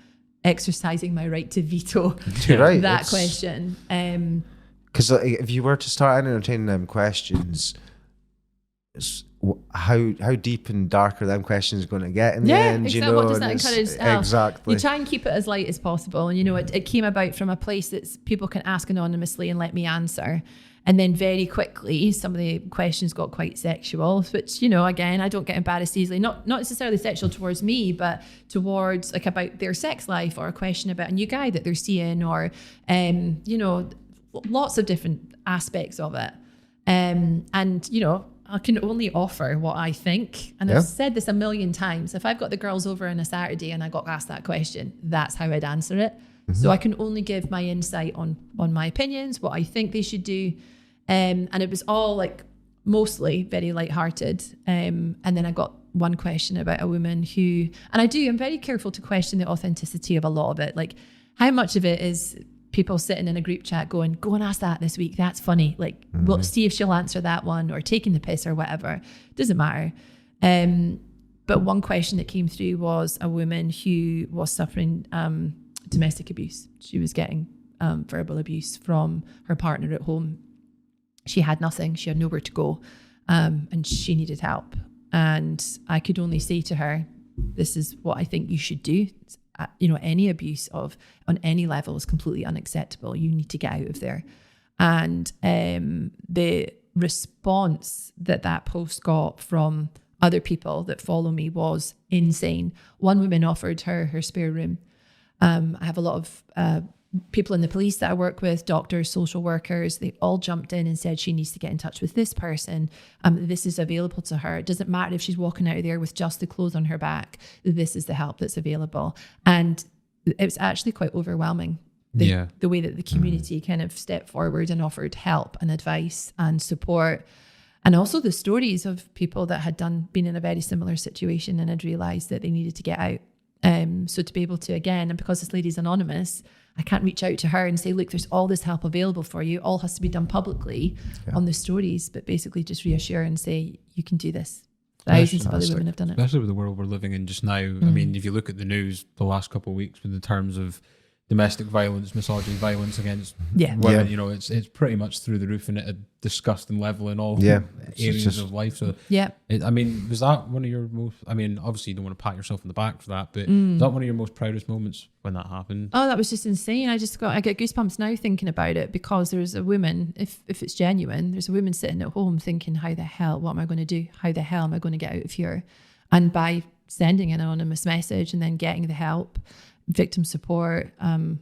exercising my right to veto that question. Because if you were to start entertaining them questions, how deep and dark are them questions going to get in the end? Exactly. What does that encourage? Exactly. You try and keep it as light as possible. And it came about from a place that people can ask anonymously and let me answer. And then very quickly, some of the questions got quite sexual, which, again, I don't get embarrassed easily. Not necessarily sexual towards me, but towards like about their sex life, or a question about a new guy that they're seeing, or, lots of different aspects of it. And I can only offer what I think. And I've said this a million times. If I've got the girls over on a Saturday and I got asked that question, that's how I'd answer it. So I can only give my insight on my opinions, what I think they should do. And it was all like mostly very lighthearted. And then I got one question about a woman who, and I'm very careful to question the authenticity of a lot of it. Like, how much of it is people sitting in a group chat going, go and ask that this week. That's funny. Like, we'll see if she'll answer that one, or taking the piss or whatever. Doesn't matter. But one question that came through was a woman who was suffering domestic abuse. She was getting verbal abuse from her partner at home. She had nothing. She had nowhere to go. And she needed help. And I could only say to her, this is what I think you should do. Any abuse on any level is completely unacceptable. You need to get out of there. And the response that post got from other people that follow me was insane. One woman offered her spare room. I have a lot of people in the police that I work with, doctors, social workers. They all jumped in and said she needs to get in touch with this person. This is available to her. It doesn't matter if she's walking out of there with just the clothes on her back. This is the help that's available. And it was actually quite overwhelming, the way that the community kind of stepped forward and offered help and advice and support. And also the stories of people that had been in a very similar situation and had realised that they needed to get out. So to be able to, again, and because this lady's anonymous, I can't reach out to her and say, look, there's all this help available for you. All has to be done publicly on the stories, but basically just reassure and say, you can do this. Thousands of other women have done it. Especially with the world we're living in just now. I mean, if you look at the news the last couple of weeks in terms of domestic violence, misogyny, violence against women, it's pretty much through the roof and at a disgusting level in all areas of life. So was that one of your most, obviously you don't want to pat yourself on the back for that, but was that one of your most proudest moments when that happened? Oh, that was just insane. I get goosebumps now thinking about it, because there's a woman, if it's genuine, there's a woman sitting at home thinking, what am I going to do? How the hell am I going to get out of here? And by sending an anonymous message and then getting the help, victim support,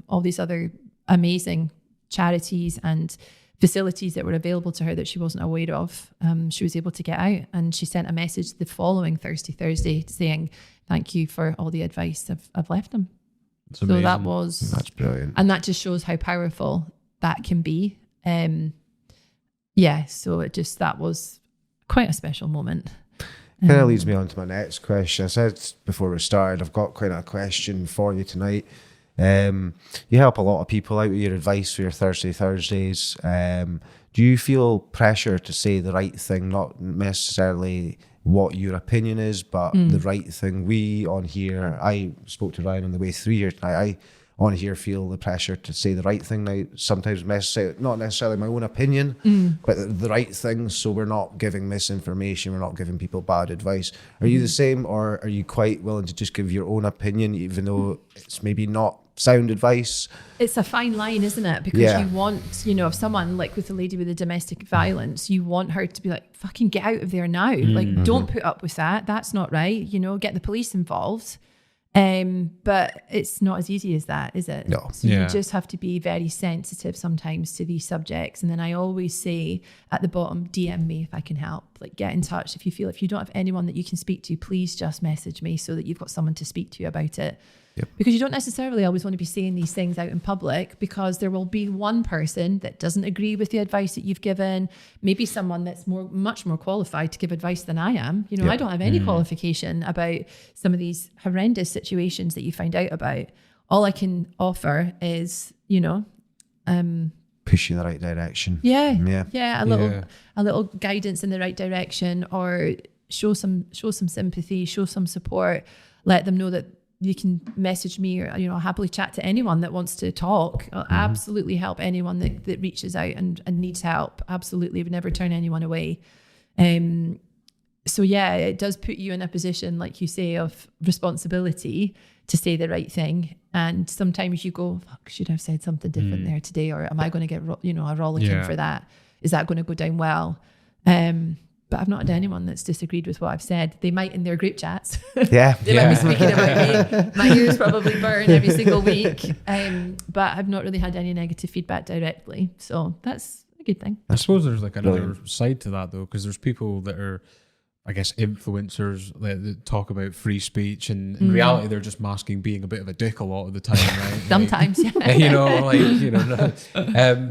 all these other amazing charities and facilities that were available to her that she wasn't aware of, she was able to get out. And she sent a message the following Thursday saying, thank you for all the advice I've left them. That's amazing. So that's brilliant. And that just shows how powerful that can be. So that was quite a special moment. Kind of leads me on to my next question. I said before we started, I've got quite a question for you tonight. You help a lot of people out with your advice for your Thursdays. Do you feel pressure to say the right thing, not necessarily what your opinion is, but the right thing? We on here, I spoke to Ryan on the way through here tonight, I on here feel the pressure to say the right thing now, sometimes not necessarily my own opinion, but the right thing, so we're not giving misinformation, we're not giving people bad advice. Are you the same, or are you quite willing to just give your own opinion, even though it's maybe not sound advice? It's a fine line, isn't it? Because you want, if someone, like with the lady with the domestic violence, you want her to be like, fucking get out of there now. Like, don't put up with that. That's not right. Get the police involved. But it's not as easy as that, is it? No. So you just have to be very sensitive sometimes to these subjects. And then I always say at the bottom, DM me if I can help. Like, get in touch. If you don't have anyone that you can speak to, please just message me so that you've got someone to speak to about it. Yep. Because you don't necessarily always want to be saying these things out in public, because there will be one person that doesn't agree with the advice that you've given. Maybe someone that's much more qualified to give advice than I am. I don't have any qualification about some of these horrendous situations that you find out about. All I can offer is, push you in the right direction. A little guidance in the right direction, or show some sympathy, show some support, let them know that you can message me, or I'll happily chat to anyone that wants to talk. I'll absolutely help anyone that reaches out and needs help. Absolutely, would never turn anyone away. It does put you in a position, like you say, of responsibility to say the right thing. And sometimes you go, fuck, should I have said something different there today, or am I going to get a rollicking for that? Is that going to go down well? But I've not had anyone that's disagreed with what I've said. They might in their group chats. They might be speaking about me. My ears probably burn every single week. But I've not really had any negative feedback directly. So that's good thing. I suppose there's like another brilliant. side to that though, because there's people that are, I guess, influencers that talk about free speech, and in reality they're just masking being a bit of a dick a lot of the time, right? Sometimes, yeah.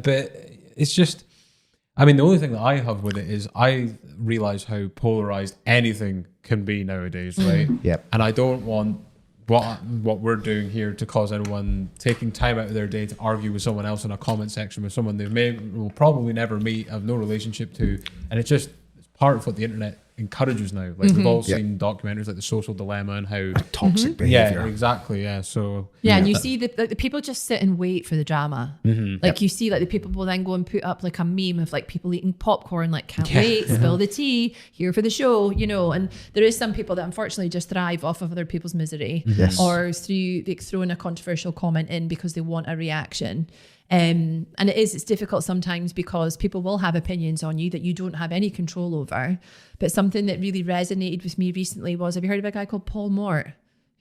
But it's just, I mean, the only thing that I have with it is I realize how polarized anything can be nowadays, right? Yep. And I don't want what we're doing here to cause anyone taking time out of their day to argue with someone else in a comment section with someone they will probably never meet, have no relationship to, and it's part of what the internet encourages now. Like we've all seen documentaries like The Social Dilemma and how Toxic behavior. Yeah, exactly. Yeah. So and you see the people just sit and wait for the drama. Like you see, like the people will then go and put up like a meme of like people eating popcorn, like can't wait, spill the tea, here for the show, and there is some people that unfortunately just thrive off of other people's misery, or through like throwing a controversial comment in because they want a reaction. And it's difficult sometimes because people will have opinions on you that you don't have any control over. But something that really resonated with me recently was, have you heard of a guy called Paul Mort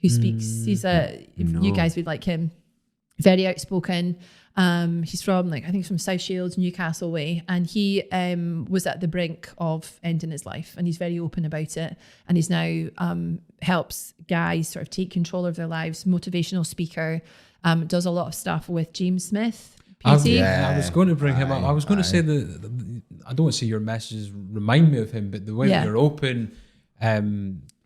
who speaks? He's you guys would like him, very outspoken. He's from I think he's from South Shields, Newcastle way, and he was at the brink of ending his life, and he's very open about it. And he's now helps guys sort of take control of their lives. Motivational speaker, does a lot of stuff with James Smith. I was going to bring him up. I was going to say I don't want to say your messages remind me of him, but the way that you're open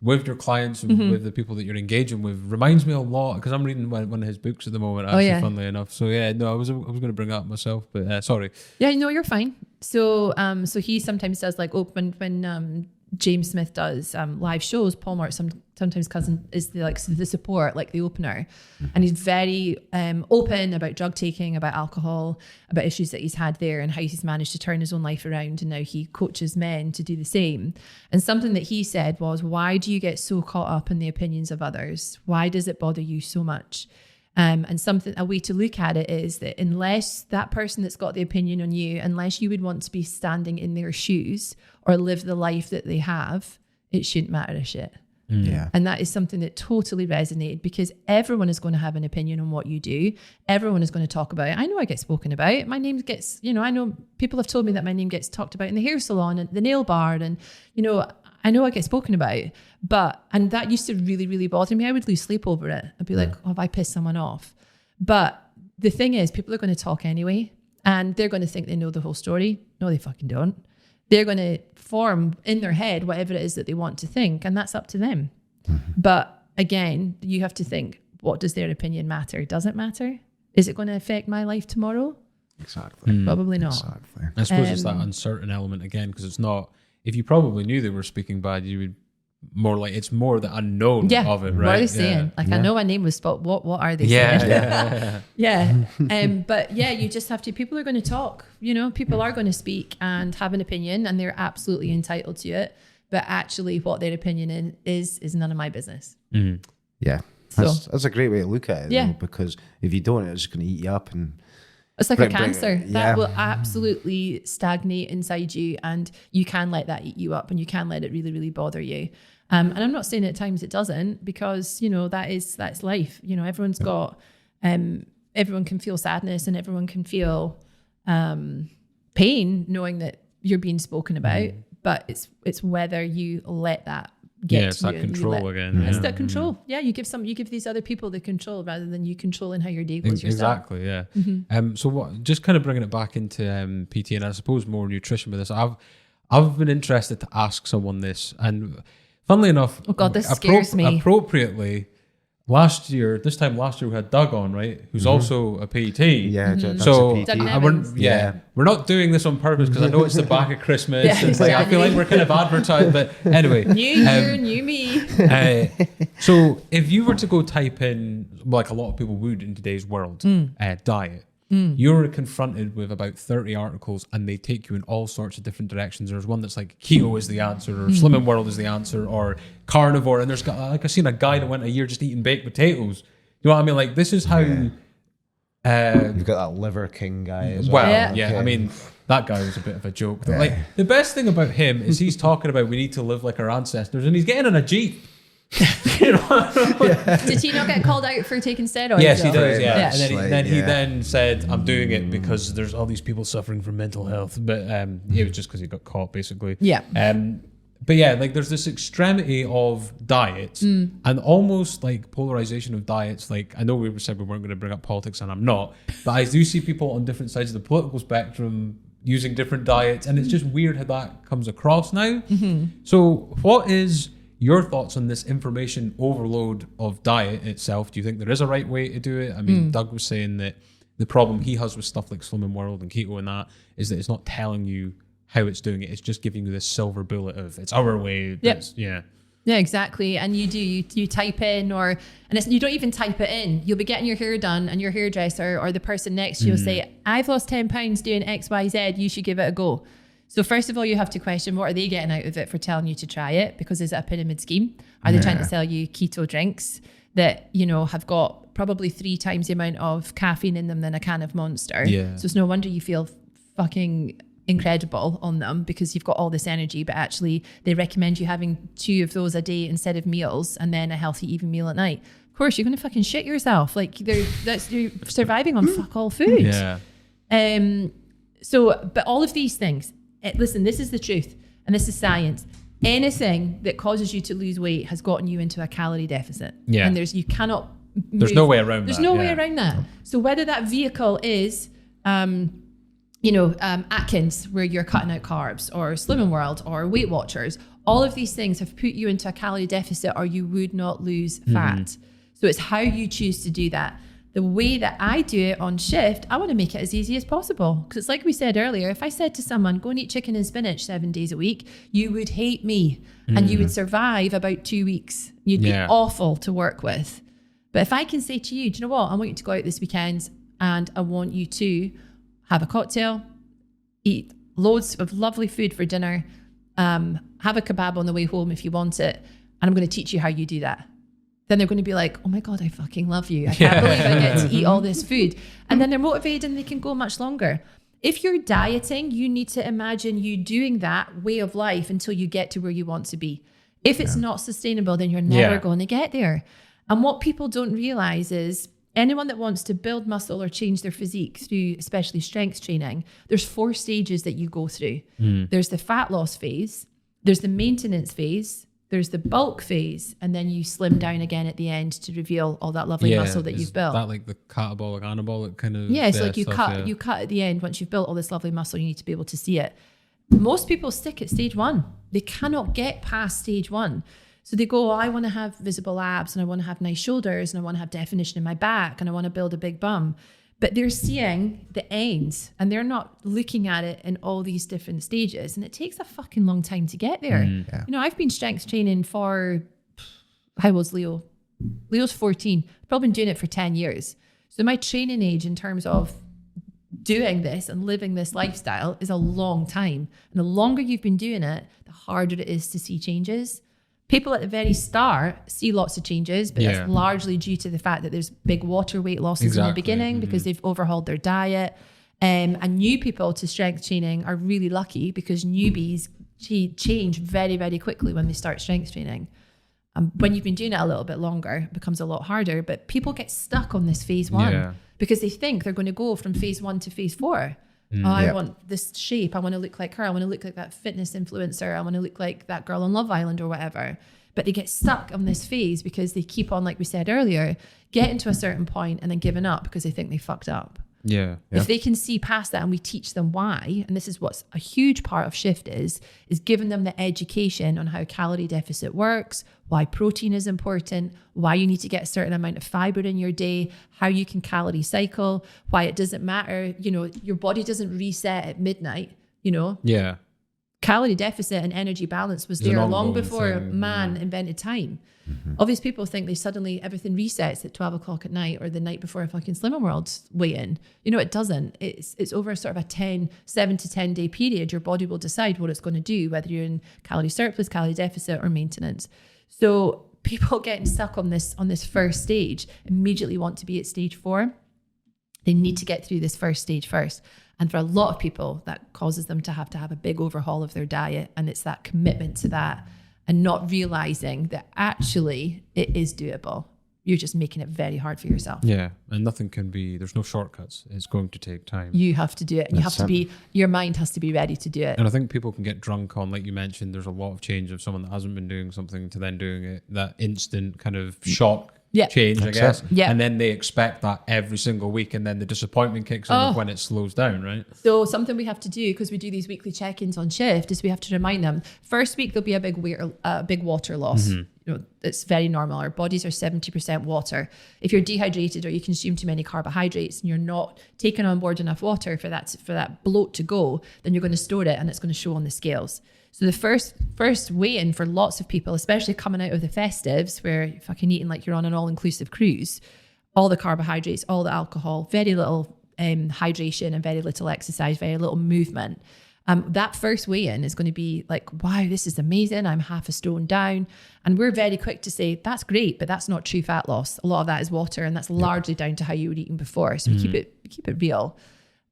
with your clients and with the people that you're engaging with reminds me a lot, because I'm reading one of his books at the moment, actually, funnily enough. So I was going to bring it up myself, but sorry. Yeah, no, you're fine. So so he sometimes does like open when James Smith does live shows. Paul Mort sometimes is the support, like the opener, and he's very open about drug taking, about alcohol, about issues that he's had there, and how he's managed to turn his own life around, and now he coaches men to do the same. And something that he said was, why do you get so caught up in the opinions of others? Why does it bother you so much? And a way to look at it is that unless that person that's got the opinion on you, unless you would want to be standing in their shoes or live the life that they have, it shouldn't matter a shit. Yeah. And that is something that totally resonated, because everyone is going to have an opinion on what you do. Everyone is going to talk about it. I know I get spoken about. My name gets, I know people have told me that my name gets talked about in the hair salon and the nail bar, and, I know I get spoken about, and that used to really, really bother me. I would lose sleep over it. I'd be like, oh, have I pissed someone off? But the thing is, people are going to talk anyway, and they're going to think they know the whole story. No, they fucking don't. They're going to form in their head whatever it is that they want to think, and that's up to them. But again, you have to think, what does their opinion matter? Does it matter? Is it going to affect my life tomorrow? Exactly. Probably not. Exactly. I suppose it's that uncertain element again, because it's not, if you probably knew they were speaking bad, you would it's more the unknown of it, right? What are they saying? I know my name was spelled. What are they saying? But you just have to, people are going to talk, people are going to speak and have an opinion, and they're absolutely entitled to it. But actually what their opinion is none of my business. Yeah. That's a great way to look at it, though, because if you don't, it's just going to eat you up, and it's like a cancer that will absolutely stagnate inside you, and you can let that eat you up, and you can let it really, really bother you. And I'm not saying at times it doesn't, because that's life. Everyone's got everyone can feel sadness, and everyone can feel pain knowing that you're being spoken about. But it's whether you let that get it's that control again. It's that control. Yeah, you give these other people the control rather than you controlling how your day goes yourself. Exactly. Yeah. So what? Just kind of bringing it back into PT, and I suppose more nutrition with this. I've been interested to ask someone this, and funnily enough, oh god, this scares me. Appropriately, this time last year we had Doug on, right? Who's also a PT. Yeah, so a PT. We're not doing this on purpose, because I know it's the back of Christmas. It's like, I feel like we're kind of advertising, but anyway. New year, new me. So if you were to go type in, like a lot of people would in today's world, diet, you're confronted with about 30 articles, and they take you in all sorts of different directions. There's one that's like keto is the answer, or Slimming World is the answer, or carnivore. And there's I've seen a guy that went a year just eating baked potatoes. You know what I mean? Like, this is how. You've got that Liver King guy as well. I mean, that guy was a bit of a joke. Like, the best thing about him is he's talking about we need to live like our ancestors, and he's getting in a Jeep. Did he not get called out for taking steroids? Yes, he though? does. Yeah, Yeah. and then he then said, "I'm doing it because there's all these people suffering from mental health." But it was just because he got caught, basically. Yeah. But yeah, like there's this extremity of diets and almost like polarization of diets. Like I know we said we weren't going to bring up politics, and I'm not, but I do see people on different sides of the political spectrum using different diets, and it's just weird how that comes across now. So what is your thoughts on this information overload of diet itself? Do you think there is a right way to do it? I mean, Doug was saying that the problem he has with stuff like Slimming World and keto and that is that it's not telling you how it's doing it. It's just giving you this silver bullet of it's our way. Yep. Yeah. Yeah, exactly. And you type in you don't even type it in. You'll be getting your hair done and your hairdresser or the person next to you will say, I've lost 10 pounds doing X, Y, Z. You should give it a go. So first of all, you have to question, what are they getting out of it for telling you to try it? Because is it a pyramid scheme? Are they trying to sell you keto drinks that, have got probably 3 times the amount of caffeine in them than a can of Monster? Yeah. So it's no wonder you feel fucking incredible on them because you've got all this energy, but actually they recommend you having 2 of those a day instead of meals and then a healthy even meal at night. Of course, you're going to fucking shit yourself. Like you're surviving on fuck all food. Yeah. But all of these things, listen, this is the truth and this is science. Anything that causes you to lose weight has gotten you into a calorie deficit. Yeah. And there's no way around that. There's no way around that. So whether that vehicle is, Atkins, where you're cutting out carbs, or Slimming World, or Weight Watchers, all of these things have put you into a calorie deficit or you would not lose fat. So it's how you choose to do that. The way that I do it on shift, I want to make it as easy as possible. Because it's like we said earlier, if I said to someone, go and eat chicken and spinach 7 days a week, you would hate me and you would survive about 2 weeks. You'd be awful to work with. But if I can say to you, do you know what? I want you to go out this weekend and I want you to have a cocktail, eat loads of lovely food for dinner, have a kebab on the way home if you want it, and I'm going to teach you how you do that. Then they're going to be like, oh my God, I fucking love you. I can't believe I get to eat all this food. And then they're motivated and they can go much longer. If you're dieting, you need to imagine you doing that way of life until you get to where you want to be. If it's not sustainable, then you're never going to get there. And what people don't realize is anyone that wants to build muscle or change their physique through especially strength training, there's 4 stages that you go through. There's the fat loss phase, there's the maintenance phase, there's the bulk phase, and then you slim down again at the end to reveal all that lovely muscle that you've built. That like the catabolic, anabolic kind of. Yeah, it's like you stuff, cut at the end. Once you've built all this lovely muscle, you need to be able to see it. Most people stick at stage 1. They cannot get past stage 1. So they go, I want to have visible abs and I want to have nice shoulders and I want to have definition in my back and I want to build a big bum. But they're seeing the ends and they're not looking at it in all these different stages. And it takes a fucking long time to get there. I've been strength training for, how old's Leo? Leo's 14. I've probably been doing it for 10 years. So my training age in terms of doing this and living this lifestyle is a long time. And the longer you've been doing it, the harder it is to see changes. People at the very start see lots of changes, but it's largely due to the fact that there's big water weight losses in the beginning because they've overhauled their diet. And new people to strength training are really lucky because newbies change very, very quickly when they start strength training. When you've been doing it a little bit longer, it becomes a lot harder. But people get stuck on this phase 1 because they think they're going to go from phase 1 to phase 4. I want this shape. I want to look like her. I want to look like that fitness influencer. I want to look like that girl on Love Island or whatever. But they get stuck on this phase because they keep on, like we said earlier, getting to a certain point and then giving up because they think they fucked up. If they can see past that and we teach them why, and this is what's a huge part of Shift is giving them the education on how calorie deficit works, why protein is important, why you need to get a certain amount of fiber in your day, how you can calorie cycle, why it doesn't matter, your body doesn't reset at midnight, Calorie deficit and energy balance was there long before man invented time. Obviously, people think they suddenly everything resets at 12 o'clock at night or the night before a fucking Slimming World weigh-in. It doesn't. It's over sort of a 7 to 10 day period. Your body will decide what it's going to do, whether you're in calorie surplus, calorie deficit, or maintenance. So people getting stuck on this first stage immediately want to be at stage 4. They need to get through this first stage first. And for a lot of people, that causes them to have a big overhaul of their diet. And it's that commitment to that and not realizing that actually it is doable. You're just making it very hard for yourself. Yeah, and there's no shortcuts. It's going to take time. You have to do it. And you have to be, your mind has to be ready to do it. And I think people can get drunk on, like you mentioned, there's a lot of change of someone that hasn't been doing something to then doing it, that instant kind of shock change, I guess. Yeah. And then they expect that every single week, and then the disappointment kicks in when it slows down, right? So something we have to do, because we do these weekly check-ins on shift, is we have to remind them, first week there'll be a big water loss. You know, it's very normal. Our bodies are 70% water. If you're dehydrated or you consume too many carbohydrates and you're not taking on board enough water for that bloat to go, then you're going to store it and it's going to show on the scales. So the first weigh-in for lots of people, especially coming out of the festives where you're fucking eating like you're on an all-inclusive cruise, all the carbohydrates, all the alcohol, very little hydration and very little exercise, very little movement. That first weigh-in is going to be like, wow, this is amazing. I'm half a stone down. And we're very quick to say, that's great, but that's not true fat loss. A lot of that is water, and that's largely down to how you were eating before. So we keep it real.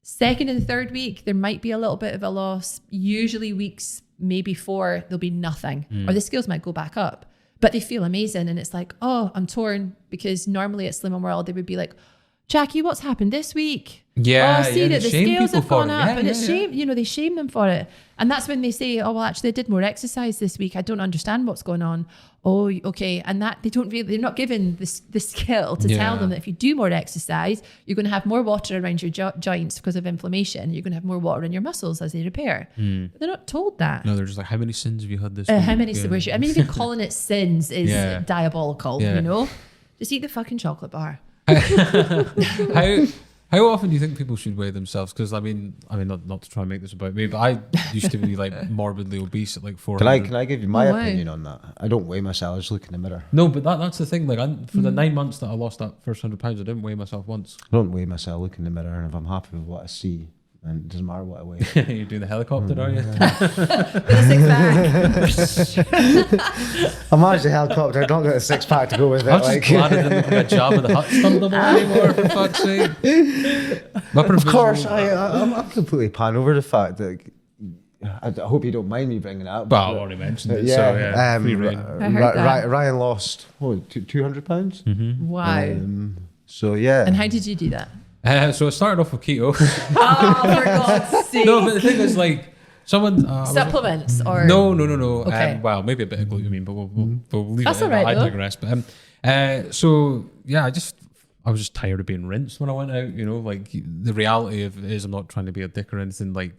Second and third week, there might be a little bit of a loss. Usually weeks, maybe 4, there'll be nothing. Or the scales might go back up, but they feel amazing. And it's like, oh, I'm torn, because normally at Slim and World, they would be like, Jackie, what's happened this week? Yeah, oh, I see that the scales have gone up, and it's shame. You know, they shame them for it, and that's when they say, "Oh, well, actually, I did more exercise this week. I don't understand what's going on." Oh, okay, and that they're not given the skill to tell them that if you do more exercise, you're going to have more water around your joints because of inflammation. You're going to have more water in your muscles as they repair. But they're not told that. No, they're just like, how many sins have you had this week? How many? I mean, even calling it sins is diabolical. Yeah. You know, just eat the fucking chocolate bar. How often do you think people should weigh themselves? Because I mean, not to try and make this about me, but I used to be like morbidly obese at like 400. Can I give you my opinion on that? I don't weigh myself. I just look in the mirror. No, but that's the thing. Like, for the 9 months that I lost that first 100 pounds, I didn't weigh myself once. I don't weigh myself. I look in the mirror, and if I'm happy with what I see, and it doesn't matter what I weigh. You're doing the helicopter, are you? I'm actually a helicopter. I don't got a 6-pack to go with it. I'm just glad I didn't become a Jabba the Hutt stunt anymore, for fuck's sake. Of course, I'm completely pan over the fact that I hope you don't mind me bringing it up. Well, I already mentioned it. Free rein. Ryan lost 200 pounds. Wow. So yeah. And how did you do that? So I started off with keto. Oh, for God's sake. No, but the thing is, like, someone... Supplements or... No. Okay. Well, maybe a bit of glutamine, but we'll leave That's it all right, I though. digress. But, so, yeah, I was just tired of being rinsed when I went out, you know? Like, the reality of it is, I'm not trying to be a dick or anything. Like,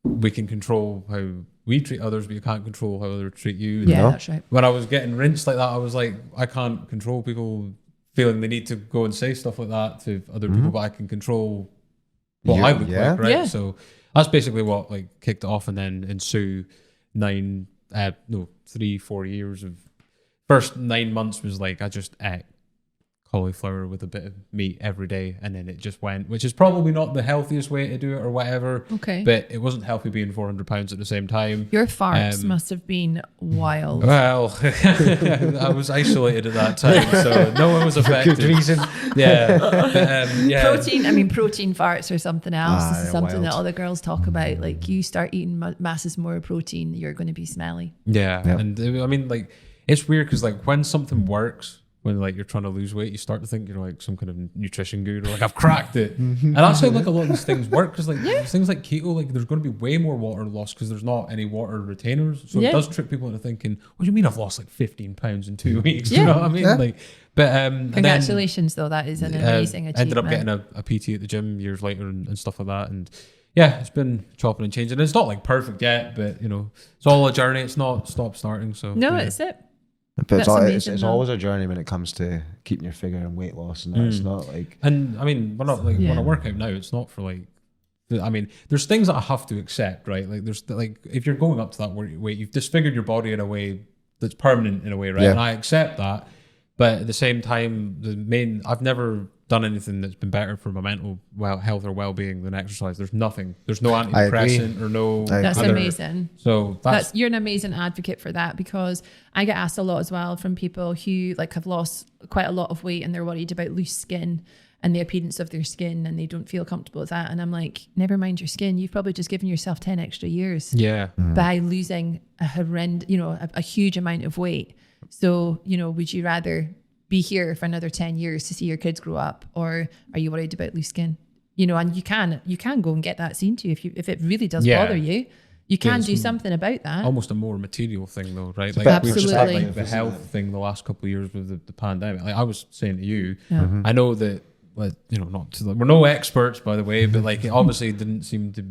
we can control how we treat others, but you can't control how others treat you. Yeah, that's right. When I was getting rinsed like that, I was like, I can't control people feeling they need to go and say stuff like that to other people, but I can control what I look like, right? Yeah. So that's basically what like kicked it off, and then ensue 3-4 years of first 9 months was like I just ate cauliflower with a bit of meat every day, and then it just went, which is probably not the healthiest way to do it or whatever. Okay. But it wasn't healthy being 400 pounds at the same time. Your farts must have been wild. Well, I was isolated at that time, so no one was affected. Good reason. Yeah. Protein farts or something else. This is something that all the girls talk about. Like, you start eating masses more protein, you're going to be smelly. Yeah. Yep. And I mean, like, it's weird because like when something works, when like you're trying to lose weight, you start to think you're like some kind of nutrition guru, like I've cracked it. And that's how like a lot of these things work, because like things like keto, like there's going to be way more water loss because there's not any water retainers. So it does trick people into thinking, what do you mean I've lost like 15 pounds in 2 weeks? Do you know what I mean? Like, but congratulations, though, that is an amazing achievement. Ended up getting a PT at the gym years later and stuff like that, and yeah, it's been chopping and changing. It's not like perfect yet, but you know, it's all a journey. It's not stop starting. So it's it. But it's always a journey when it comes to keeping your figure and weight loss, and it's not like. And I mean, we're not like when I work out now, it's not for like. I mean, there's things that I have to accept, right? Like there's like if you're going up to that weight, you've disfigured your body in a way that's permanent in a way, right? Yeah. And I accept that, but at the same time, I've never done anything that's been better for my mental health or well-being than exercise. There's nothing. There's no antidepressant or no. That's amazing. So you're an amazing advocate for that, because I get asked a lot as well from people who like have lost quite a lot of weight and they're worried about loose skin. and the appearance of their skin, and they don't feel comfortable with that. And I'm like, never mind your skin. You've probably just given yourself 10 extra years by losing a huge amount of weight. So, would you rather be here for another 10 years to see your kids grow up, or are you worried about loose skin? And you can go and get that seen to if it really does bother you. You can do something about that. Almost a more material thing though, right? Like absolutely. We've just had like the health thing the last couple of years with the pandemic. Like I was saying to you, I know that, we're no experts by the way, but like it obviously didn't seem to,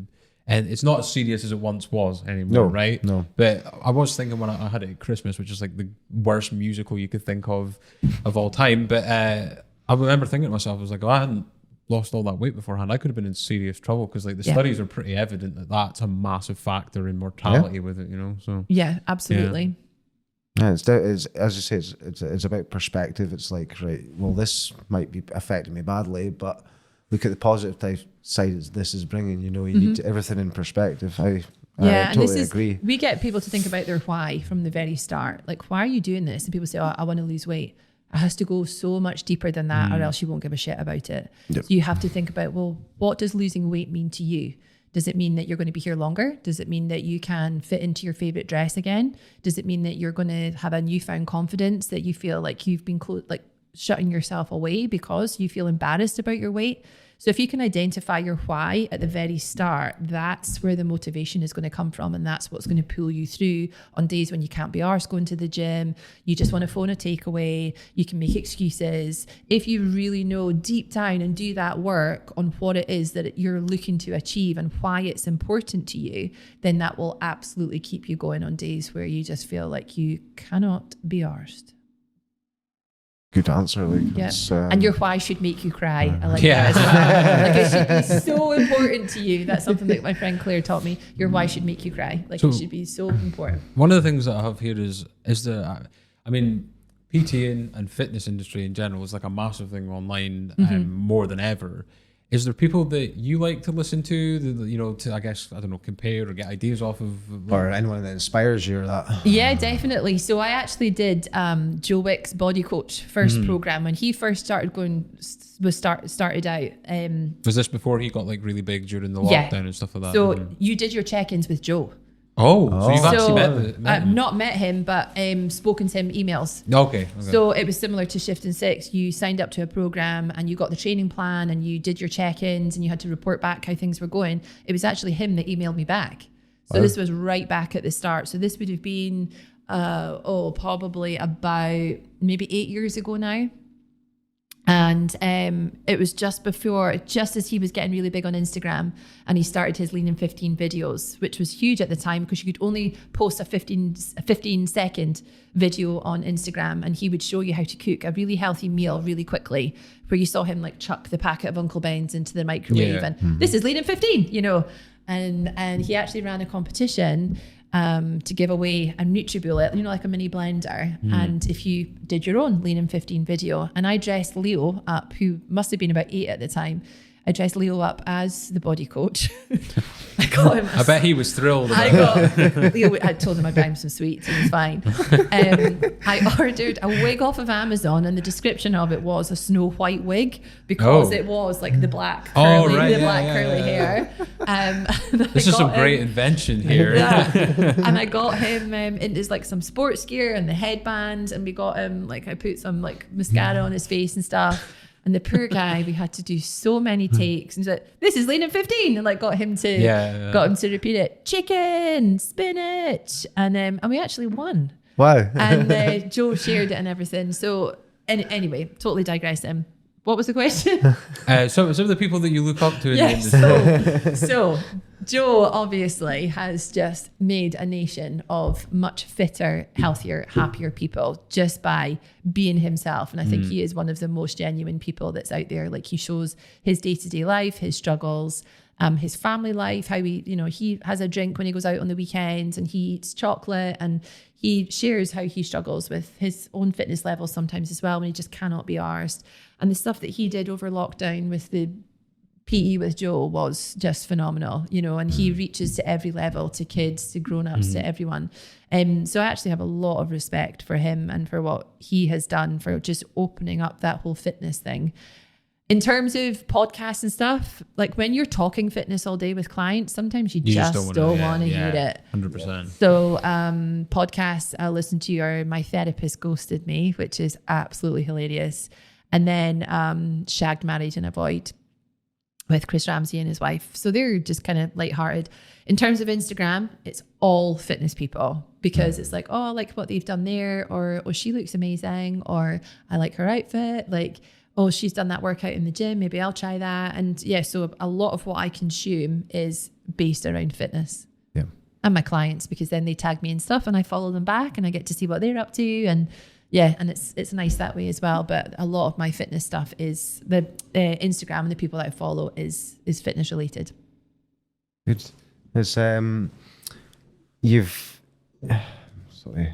and it's not as serious as it once was anymore, right? No. But I was thinking when I had it at Christmas, which is like the worst musical you could think of all time. But I remember thinking to myself, I was like, I hadn't lost all that weight beforehand. I could have been in serious trouble because like the studies are pretty evident that that's a massive factor in mortality with it, So yeah, absolutely. Yeah, it's as you say, it's about perspective. It's like, right, well, this might be affecting me badly, but look at the positive side this is bringing. You need everything in perspective. I totally agree. We get people to think about their why from the very start. Like, why are you doing this? And people say, I want to lose weight. It has to go so much deeper than that, or else you won't give a shit about it. Yep. So you have to think about, well, what does losing weight mean to you? Does it mean that you're going to be here longer? Does it mean that you can fit into your favorite dress again? Does it mean that you're going to have a newfound confidence, that you feel like you've been shutting yourself away because you feel embarrassed about your weight? So if you can identify your why at the very start, that's where the motivation is going to come from. And that's what's going to pull you through on days when you can't be arsed going to the gym. You just want to phone a takeaway. You can make excuses. If you really know deep down and do that work on what it is that you're looking to achieve and why it's important to you, then that will absolutely keep you going on days where you just feel like you cannot be arsed. Good answer. And your why should make you cry. I like that as well. Like, it should be so important to you. That's something that my friend Claire taught me. Your why should make you cry. Like, it should be so important. One of the things that I have here is PT and fitness industry in general is like a massive thing online, more than ever. Is there people that you like to listen to, to, I guess, I don't know, compare or get ideas off of? Or anyone that inspires you or that? Yeah, definitely. So I actually did Joe Wick's Body Coach first program when he first started started out. Was this before he got like really big during the lockdown and stuff like that? So you did your check-ins with Joe. So you've actually met him? Not met him, but spoken to him emails. Okay. So it was similar to Shift in 6. You signed up to a program and you got the training plan and you did your check-ins and you had to report back how things were going. It was actually him that emailed me back. So this was right back at the start. So this would have been, probably about maybe 8 years ago now. And it was just as he was getting really big on Instagram and he started his Lean in 15 videos, which was huge at the time because you could only post a 15-second video on Instagram, and he would show you how to cook a really healthy meal really quickly, where you saw him like chuck the packet of Uncle Ben's into the microwave and this is Lean in 15, and he actually ran a competition to give away a NutriBullet, like a mini blender. And if you did your own Lean in 15 video, and I dressed Leo up, who must have been about 8 at the time. I dressed Leo up as the body coach. I got him. I bet he was thrilled. I told him I'd buy him some sweets. He was fine. I ordered a wig off of Amazon, and the description of it was a Snow White wig because it was like the black curly, curly hair. This is some great invention here. And I got him into like some sports gear and the headband, and we got him I put some mascara on his face and stuff. And the poor guy, we had to do so many takes. And he's like, this is Lean in 15. And got him to repeat it. Chicken, spinach. And we actually won. Wow. And Joe shared it and everything. So anyway, totally digressing. What was the question? So the people that you look up to in the industry. So Joe obviously has just made a nation of much fitter, healthier, happier people just by being himself. And I think he is one of the most genuine people that's out there. Like, he shows his day-to-day life, his struggles, his family life, how he has a drink when he goes out on the weekends and he eats chocolate, and he shares how he struggles with his own fitness levels sometimes as well when he just cannot be arsed. And the stuff that he did over lockdown with the PE with Joe was just phenomenal, and he reaches to every level, to kids, to grown-ups, to everyone. So I actually have a lot of respect for him and for what he has done for just opening up that whole fitness thing. In terms of podcasts and stuff, like when you're talking fitness all day with clients, sometimes you just don't want to hear it. 100%. So podcasts I listen to are My Therapist Ghosted Me, which is absolutely hilarious. And then Shagged, Married and Avoid with Chris Ramsey and his wife. So they're just kind of lighthearted. In terms of Instagram, it's all fitness people because it's like, oh, I like what they've done there, or oh, she looks amazing, or I like her outfit, like, oh, she's done that workout in the gym, maybe I'll try that. And yeah, so a lot of what I consume is based around fitness. Yeah. And my clients, because then they tag me and stuff and I follow them back and I get to see what they're up to. And yeah, and it's nice that way as well. But a lot of my fitness stuff is the Instagram, and the people that I follow is fitness related. It's you've sorry.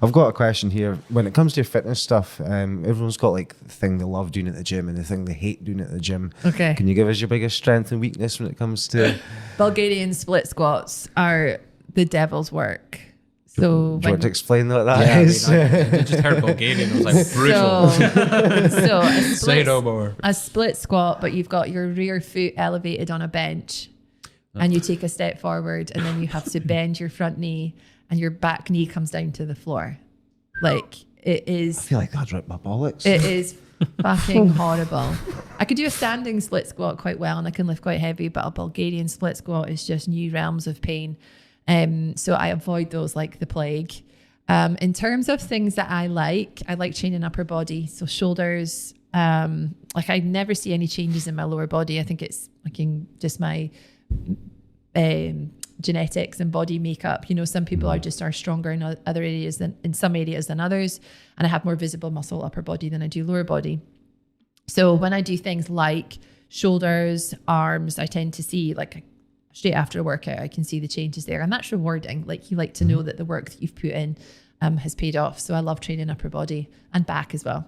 I've got a question here. When it comes to your fitness stuff, everyone's got like the thing they love doing at the gym and the thing they hate doing at the gym. Okay. Can you give us your biggest strength and weakness when it comes to Bulgarian split squats are the devil's work. So do you want to explain what that is? I just heard Bulgarian. It was like brutal. So Say no more. A split squat, but you've got your rear foot elevated on a bench, and you take a step forward, and then you have to bend your front knee, and your back knee comes down to the floor. Like it is. I feel like that'd rip my bollocks. It is fucking horrible. I could do a standing split squat quite well, and I can lift quite heavy, but a Bulgarian split squat is just new realms of pain. So I avoid those like the plague. In terms of things that I like training upper body. So shoulders, like I never see any changes in my lower body. I think it's like in just my genetics and body makeup. You know, some people are stronger in other areas in some areas than others. And I have more visible muscle upper body than I do lower body. So when I do things like shoulders, arms, I tend to see like straight after a workout, I can see the changes there, and that's rewarding. Like you like to know that the work that you've put in has paid off. So I love training upper body and back as well.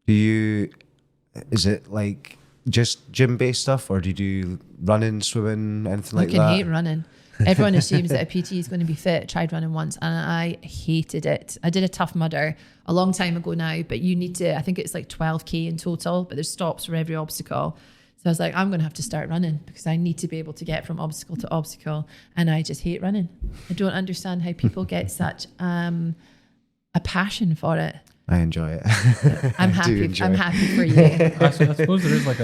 Is it like just gym based stuff, or do you do running, swimming, anything like that? I hate running. Everyone assumes that a PT is going to be fit. I tried running once and I hated it. I did a Tough Mudder a long time ago now, but you need to, I think it's like 12K in total, but there's stops for every obstacle. So I was like, I'm going to have to start running because I need to be able to get from obstacle to obstacle. And I just hate running. I don't understand how people get such a passion for it. I enjoy it. I'm happy. I'm happy for you. I suppose there is like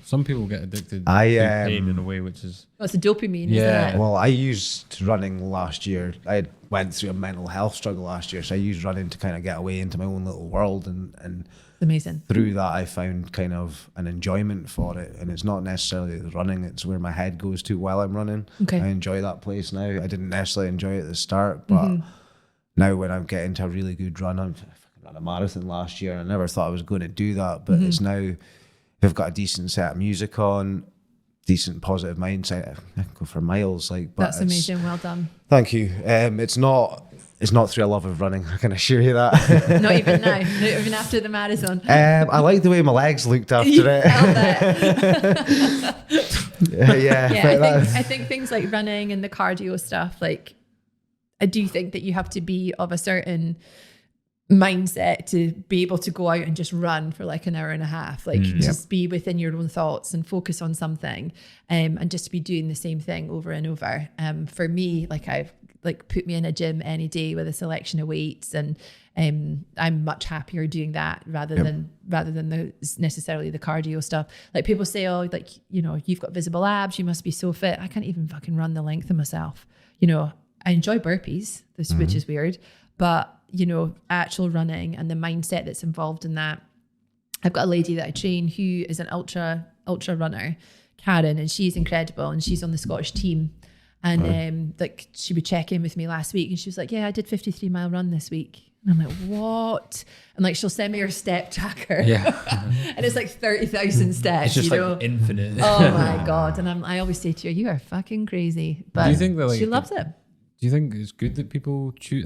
some people get addicted to pain in a way, which is... Well, it's a dopamine, isn't it? Well, I used running last year. I went through a mental health struggle last year. So I used running to kind of get away into my own little world. And amazing. Through that, I found kind of an enjoyment for it. And it's not necessarily the running. It's where my head goes to while I'm running. Okay. I enjoy that place now. I didn't necessarily enjoy it at the start. But now when I'm getting to a really good run, I ran a marathon last year. I never thought I was going to do that. But it's now, if I've got a decent set of music on, decent positive mindset, I can go for miles. But that's amazing. Well done. Thank you. It's not through a love of running, I can assure you that. Not even now, not even after the marathon. I like the way my legs looked after it. I think things like running and the cardio stuff, like I do think that you have to be of a certain mindset to be able to go out and just run for like an hour and a half, just be within your own thoughts and focus on something, and just be doing the same thing over and over. For me, I've put me in a gym any day with a selection of weights, and I'm much happier doing that rather than necessarily the cardio stuff. Like people say, oh, you've got visible abs, you must be so fit. I can't even fucking run the length of myself. I enjoy burpees, which is weird, but actual running and the mindset that's involved in that. I've got a lady that I train who is an ultra runner, Karen, and she's incredible, and she's on the Scottish team. And she would check in with me last week, and she was like, yeah, I did 53-mile run this week. And I'm like, what? And she'll send me her step tracker. Yeah. And it's like 30,000 steps. It's just like infinite. Oh my God. And I always say to her, you are fucking crazy. But do you think that, she loves it. Do you think it's good that people choose,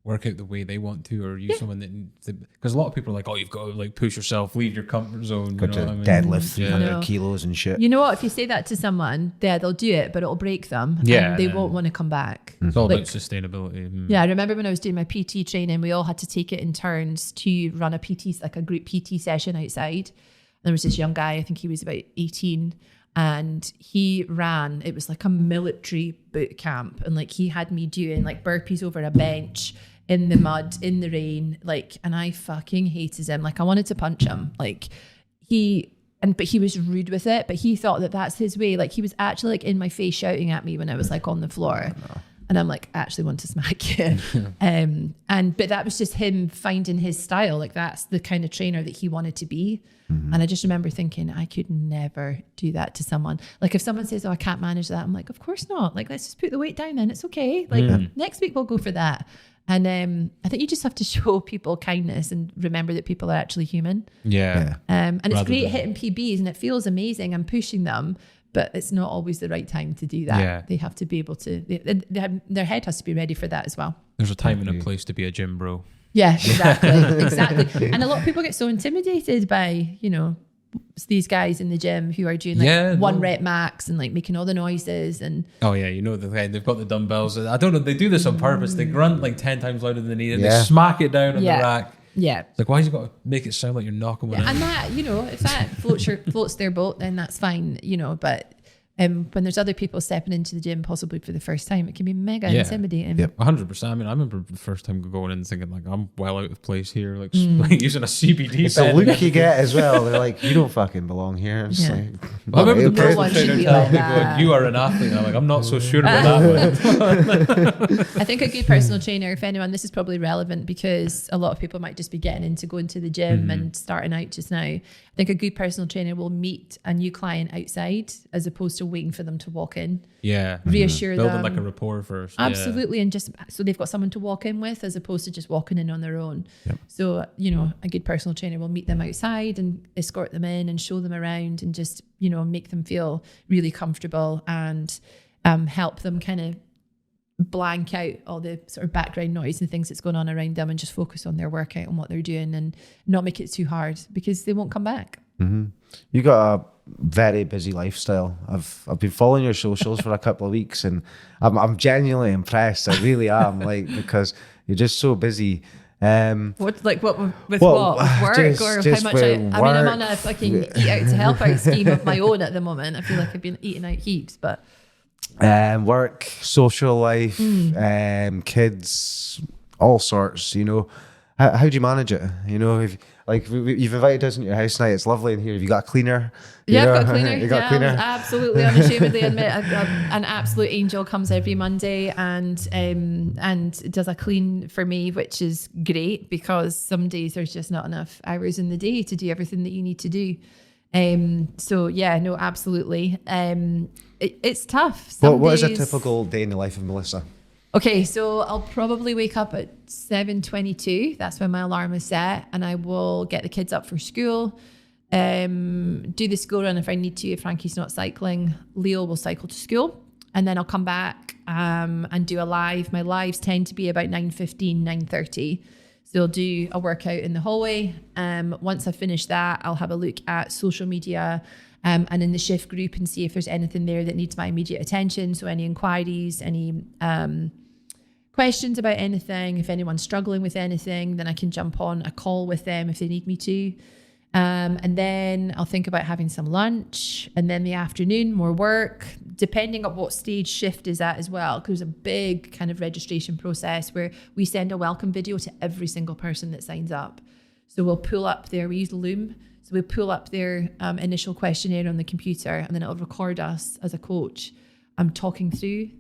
work out the way they want to, or you someone that, because a lot of people are like, oh, you've got to like push yourself, leave your comfort zone. Got You know to what I mean? deadlift Yeah. 300 kilos and shit. You know what? If you say that to someone, they'll do it, but it'll break them. Yeah, And they yeah. won't want to come back. It's all Like, about sustainability. yeah, I remember when I was doing my PT training, we all had to take it in turns to run a PT, like a group PT session outside. And there was this young guy, I think he was about 18, and he ran, it was like a military boot camp. And like he had me doing like burpees over a bench in the mud, in the rain, like, and I fucking hated him. Like I wanted to punch him. Like but he was rude with it, but he thought that that's his way. Like he was actually like in my face shouting at me when I was like on the floor. And I'm like, I actually want to smack you. But that was just him finding his style. Like that's the kind of trainer that he wanted to be. And I just remember thinking, I could never do that to someone. Like if someone says, oh, I can't manage that. I'm like, of course not. Like, let's just put the weight down then. It's okay. Like next week we'll go for that. And I think you just have to show people kindness and remember that people are actually human. Yeah. And it's Rather great than- hitting PBs and it feels amazing. I'm pushing them, but it's not always the right time to do that. Yeah. They have to be able to, their head has to be ready for that as well. There's a time and a place to be a gym bro. Yeah, exactly. Exactly. And a lot of people get so intimidated by, you know, these guys in the gym who are doing like one rep max and like making all the noises and Oh yeah, you know they've got the dumbbells. I don't know. They do this on purpose. They grunt like 10 times louder than they need, and they smack it down on the rack. yeah. It's like, why has you got to make it sound like you're knocking one out? And that, you know, if that floats their boat, then that's fine, you know, but when there's other people stepping into the gym possibly for the first time, it can be mega intimidating. 100%. I mean, I remember the first time going in thinking like, I'm well out of place here, like using a CBD. It's the look you get as well. They're like, you don't fucking belong here. It's like, I remember the No personal one should trainer be telling like me, that. going, you are an athlete. And I'm like, I'm not so sure about that one. I think a good personal trainer, if anyone, this is probably relevant because a lot of people might just be getting into going to the gym and starting out just now. I think a good personal trainer will meet a new client outside as opposed to waiting for them to walk in. Yeah. Reassure Building them. like a rapport first. Absolutely. And just so they've got someone to walk in with as opposed to just walking in on their own. So, you know, a good personal trainer will meet them outside and escort them in and show them around and just, you know, make them feel really comfortable and help them kind of blank out all the sort of background noise and things that's going on around them and just focus on their workout and what they're doing and not make it too hard because they won't come back. You got a very busy lifestyle. I've been following your socials for a couple of weeks, and I'm genuinely impressed. I really am, like, because you're just so busy. What with work just or how much with I mean, I'm on work. a fucking eat out to help out scheme of my own at the moment. I feel like I've been eating out heaps, but Work, social life, kids, all sorts. You know, how do you manage it? You know, if like you've invited us into your house tonight, it's lovely in here. Have you got a cleaner? Yeah, You I've know? got a cleaner. You got a Yeah, cleaner? I'll absolutely unashamedly admit an absolute angel comes every Monday and does a clean for me, which is great because some days there's just not enough hours in the day to do everything that you need to do. So yeah, no, absolutely. It's tough. What is a days- typical day in the life of Melissa? Okay, so I'll probably wake up at 7:22. That's when my alarm is set, and I will get the kids up for school, do the school run if I need to. If Frankie's not cycling, Leo will cycle to school, and then I'll come back and do a live. My lives tend to be about 9:15, 9:30. So I'll do a workout in the hallway. Once I finish that, I'll have a look at social media and in the shift group and see if there's anything there that needs my immediate attention. So any inquiries, any questions about anything, if anyone's struggling with anything, then I can jump on a call with them if they need me to. And then I'll think about having some lunch, and then the afternoon, more work, depending on what stage shift is at as well, because there's a big kind of registration process where we send a welcome video to every single person that signs up. So we'll pull up we use Loom. So we pull up their initial questionnaire on the computer, and then it'll record us as a coach. I'm talking through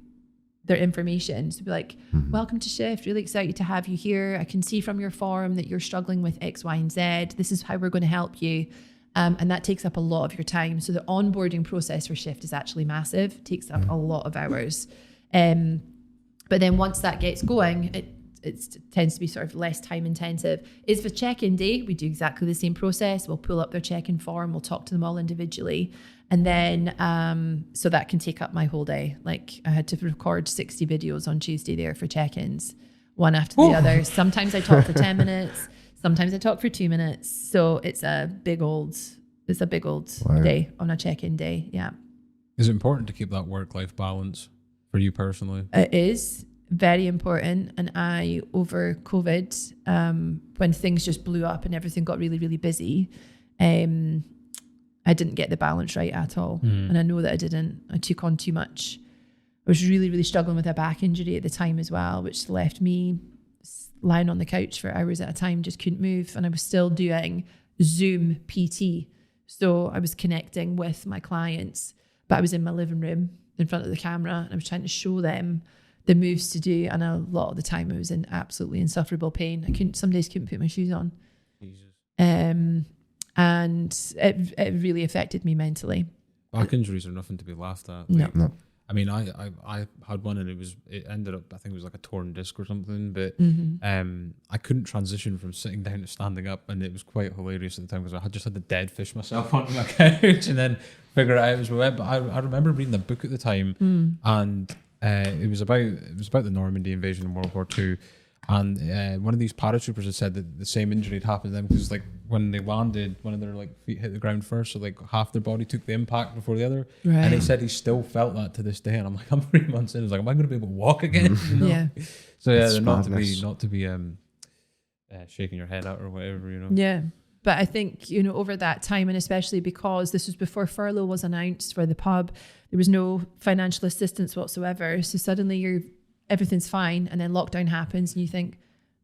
their information. So be like, welcome to Shift. Really excited to have you here. I can see from your form that you're struggling with X, Y, and Z. This is how we're going to help you. And that takes up a lot of your time. So the onboarding process for Shift is actually massive. It takes up a lot of hours. But then once that gets going, it tends to be sort of less time intensive. Is for check-in day, we do exactly the same process. We'll pull up their check-in form. We'll talk to them all individually. And then, so that can take up my whole day. Like I had to record 60 videos on Tuesday there for check-ins. one after the other. Sometimes I talk for 10 minutes. Sometimes I talk for 2 minutes. So it's a big old day on a check-in day. Yeah. Is it important to keep that work-life balance for you personally? It is very important. And over COVID, when things just blew up and everything got really, really busy, I didn't get the balance right at all. And I know that I didn't. I took on too much. I was really, really struggling with a back injury at the time as well, which left me lying on the couch for hours at a time, just couldn't move. And I was still doing Zoom PT. So I was connecting with my clients, but I was in my living room in front of the camera and I was trying to show them the moves to do. And a lot of the time I was in absolutely insufferable pain. Some days couldn't put my shoes on. Jesus. And it really affected me mentally. Back injuries are nothing to be laughed at. No. I mean, I had one and it ended up, I think it was like a torn disc or something, but I couldn't transition from sitting down to standing up, and it was quite hilarious at the time because I had just had to dead fish myself onto my couch and then figure it out as we went. But I remember reading a book at the time, and it was about the Normandy invasion in World War II. And one of these paratroopers had said that the same injury had happened to them because, like, when they landed, one of their feet hit the ground first, so like half their body took the impact before the other. Right. And he said he still felt that to this day. And I'm like, I'm 3 months in. I was like, am I going to be able to walk again? You know? Yeah. So yeah, they're not to be shaking your head out or whatever, you know. Yeah. But I think, you know, over that time, and especially because this was before furlough was announced for the pub, there was no financial assistance whatsoever. So suddenly everything's fine, and then lockdown happens and you think,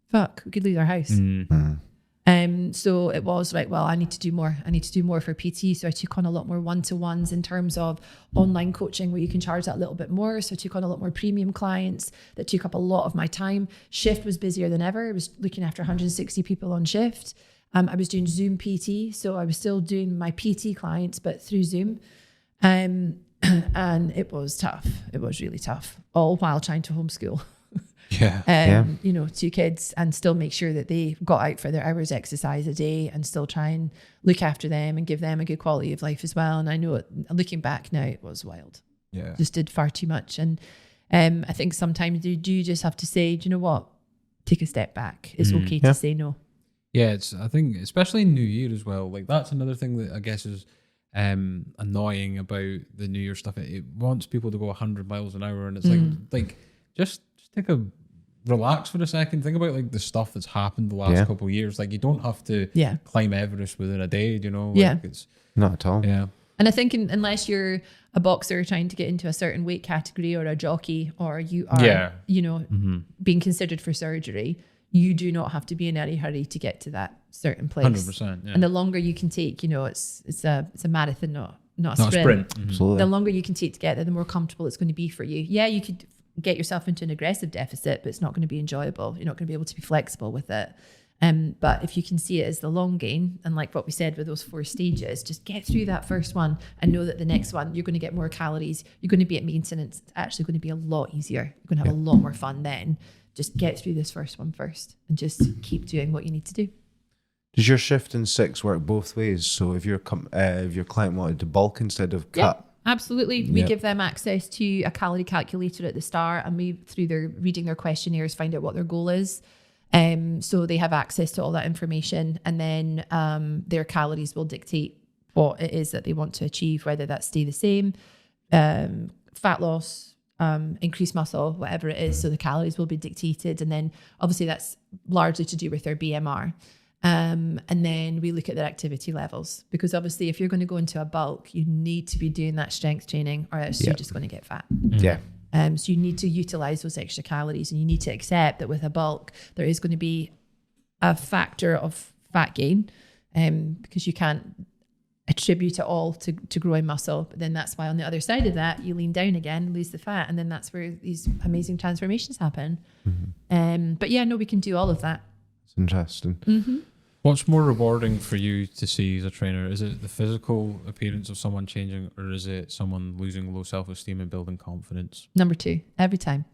fuck, we could lose our house. So it was like, well, I need to do more for PT. So I took on a lot more one-to-ones in terms of online coaching where you can charge that a little bit more. So I took on a lot more premium clients that took up a lot of my time. Shift was busier than ever. I was looking after 160 people on shift. I was doing Zoom PT. So I was still doing my PT clients, but through Zoom. And it was tough. It was really tough, all while trying to homeschool. You know, 2 kids, and still make sure that they got out for their hours exercise a day and still try and look after them and give them a good quality of life as well. And I know it, looking back now, it was wild. Yeah. Just did far too much. And I think sometimes you do just have to say, do you know what? Take a step back. It's okay to say no. Yeah, I think, especially in New Year as well, like that's another thing that I guess is annoying about the New Year stuff. It wants people to go 100 miles an hour, and it's like just take a relax for a second. Think about like the stuff that's happened the last couple of years. Like you don't have to climb Everest within a day, you know. Like it's not at all. Yeah. And I think unless you're a boxer trying to get into a certain weight category, or a jockey, or you are, you know, being considered for surgery, you do not have to be in any hurry to get to that certain place. 100%. Yeah. And the longer you can take, you know, it's a marathon, not a sprint. Absolutely. The longer you can take to get there, the more comfortable it's going to be for you. Yeah, you could get yourself into an aggressive deficit, but it's not going to be enjoyable. You're not going to be able to be flexible with it. But if you can see it as the long game, and like what we said with those 4 stages, just get through that first one and know that the next one, you're going to get more calories. You're going to be at maintenance. It's actually going to be a lot easier. You're going to have a lot more fun then. Just get through this first one first and just keep doing what you need to do. Does your shift in 6 work both ways? So if your client wanted to bulk instead of cut? Absolutely. We give them access to a calorie calculator at the start, and we, through their reading their questionnaires, find out what their goal is. So they have access to all that information, and then their calories will dictate what it is that they want to achieve, whether that's stay the same, fat loss, increase muscle, whatever it is. So the calories will be dictated, and then obviously that's largely to do with their BMR. And then we look at their activity levels, because obviously if you're going to go into a bulk, you need to be doing that strength training, or else you're just going to get fat. So you need to utilize those extra calories, and you need to accept that with a bulk there is going to be a factor of fat gain, because you can't attribute it all to growing muscle. But then that's why on the other side of that, you lean down again, lose the fat, and then that's where these amazing transformations happen. But yeah, no, we can do all of that. It's interesting. What's more rewarding for you to see as a trainer? Is it the physical appearance of someone changing, or is it someone losing low self-esteem and building confidence? Number 2, every time.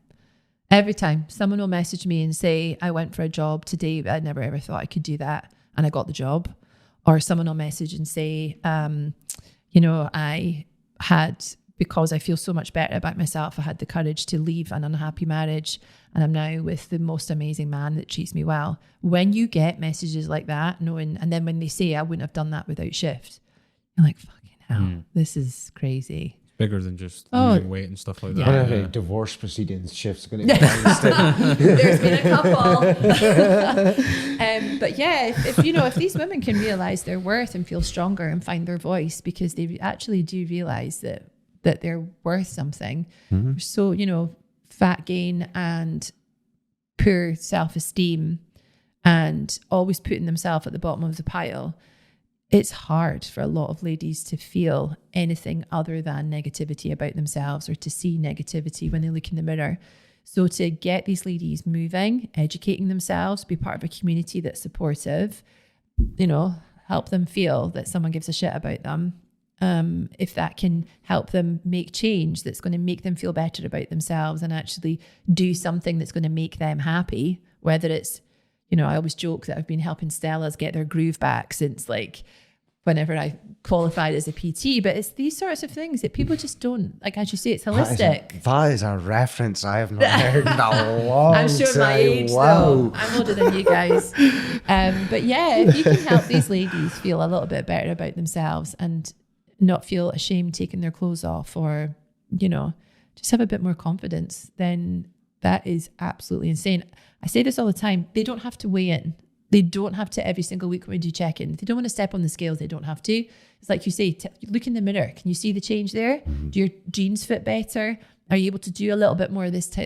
Every time someone will message me and say, I went for a job today, but I never ever thought I could do that, and I got the job. Or someone will message and say, you know, I had because I feel so much better about myself, I had the courage to leave an unhappy marriage, and I'm now with the most amazing man that treats me well. When you get messages like that, knowing, and then when they say I wouldn't have done that without shift, you're like, fucking hell, this is crazy. Bigger than just losing weight and stuff like that. One of the divorce proceedings shifts going to be instead. There's been a couple. But yeah, if these women can realize their worth and feel stronger and find their voice, because they actually do realize that they're worth something. So, fat gain and poor self-esteem and always putting themselves at the bottom of the pile, it's hard for a lot of ladies to feel anything other than negativity about themselves, or to see negativity when they look in the mirror. So to get these ladies moving, educating themselves, be part of a community that's supportive, help them feel that someone gives a shit about them. If that can help them make change that's going to make them feel better about themselves and actually do something that's going to make them happy, whether it's, I always joke that I've been helping Stellas get their groove back since whenever I qualified as a PT, but it's these sorts of things that people just don't, as you say, it's holistic. That is a reference I have not heard in a long time. I'm sure my age, though. I'm older than you guys. But yeah, if you can help these ladies feel a little bit better about themselves and not feel ashamed taking their clothes off, or, just have a bit more confidence, then that is absolutely insane. I say this all the time. They don't have to weigh in. They don't have to every single week when we do check-in. If they don't want to step on the scales, they don't have to. It's like you say, look in the mirror. Can you see the change there? Do your jeans fit better? Are you able to do a little bit more this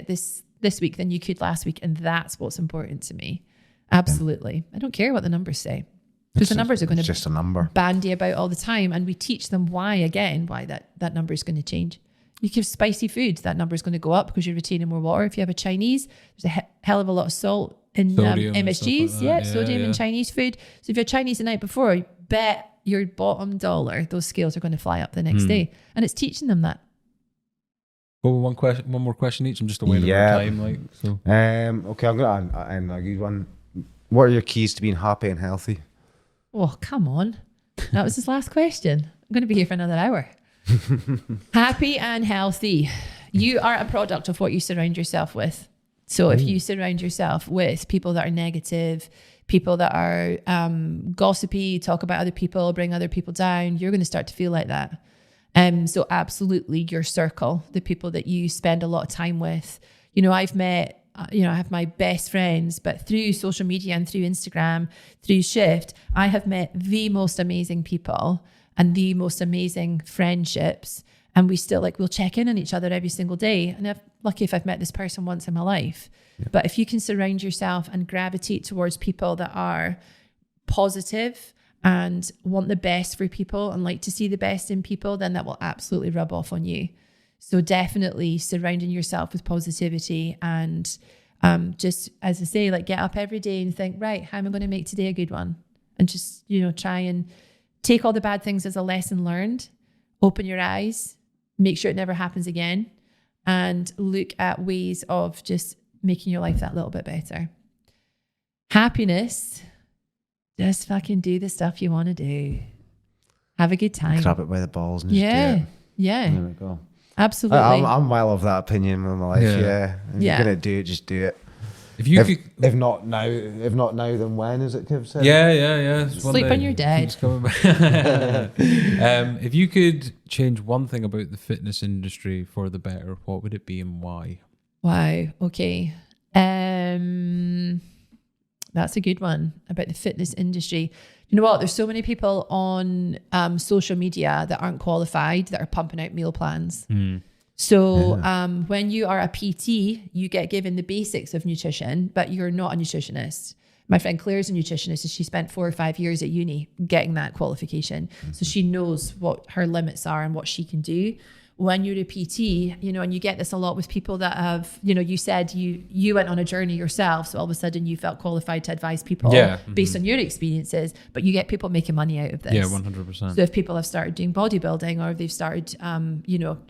week than you could last week? And that's what's important to me. Absolutely. I don't care what the numbers say. Because the numbers are going to just a number. Bandy about all the time. And we teach them why that number is going to change. You give spicy food, that number is going to go up because you're retaining more water. If you have a Chinese, there's a hell of a lot of salt in MSGs. Like sodium in Chinese food. So if you're Chinese the night before, bet your bottom dollar those scales are going to fly up the next day. And it's teaching them that. Well, one more question each. I'm just aware of time. Okay, I'm going to end a good one. What are your keys to being happy and healthy? Oh, come on. That was his last question. I'm going to be here for another hour. Happy and healthy. You are a product of what you surround yourself with. So if you surround yourself with people that are negative, people that are gossipy, talk about other people, bring other people down, you're going to start to feel like that. So absolutely your circle, the people that you spend a lot of time with. I've met, I have my best friends, but through social media and through Instagram, through Shift, I have met the most amazing people and the most amazing friendships. And we still we'll check in on each other every single day. And I'm lucky if I've met this person once in my life. Yeah. But if you can surround yourself and gravitate towards people that are positive and want the best for people and like to see the best in people, then that will absolutely rub off on you. So definitely surrounding yourself with positivity and just, as I say, get up every day and think, right, how am I going to make today a good one? And just, try and take all the bad things as a lesson learned, open your eyes, make sure it never happens again, and look at ways of just making your life that little bit better. Happiness, just fucking do the stuff you want to do. Have a good time. Grab it by the balls and just do it. Yeah. There we go. Absolutely. I'm well of that opinion in my life. Yeah. If you're gonna do it, just do it. If not now, then when, as it Kev said? Yeah. Sleep when you're dead. If you could change one thing about the fitness industry for the better, what would it be and why? Wow. Okay. That's a good one about the fitness industry. You know what? There's so many people on social media that aren't qualified that are pumping out meal plans. So when you are a PT, you get given the basics of nutrition, but you're not a nutritionist. My friend Claire's a nutritionist, and she spent 4 or 5 years at uni getting that qualification. So she knows what her limits are and what she can do. When you're a PT, and you get this a lot with people that have, you said you went on a journey yourself. So all of a sudden you felt qualified to advise people based on your experiences, but you get people making money out of this. Yeah, 100%. So if people have started doing bodybuilding, or if they've started,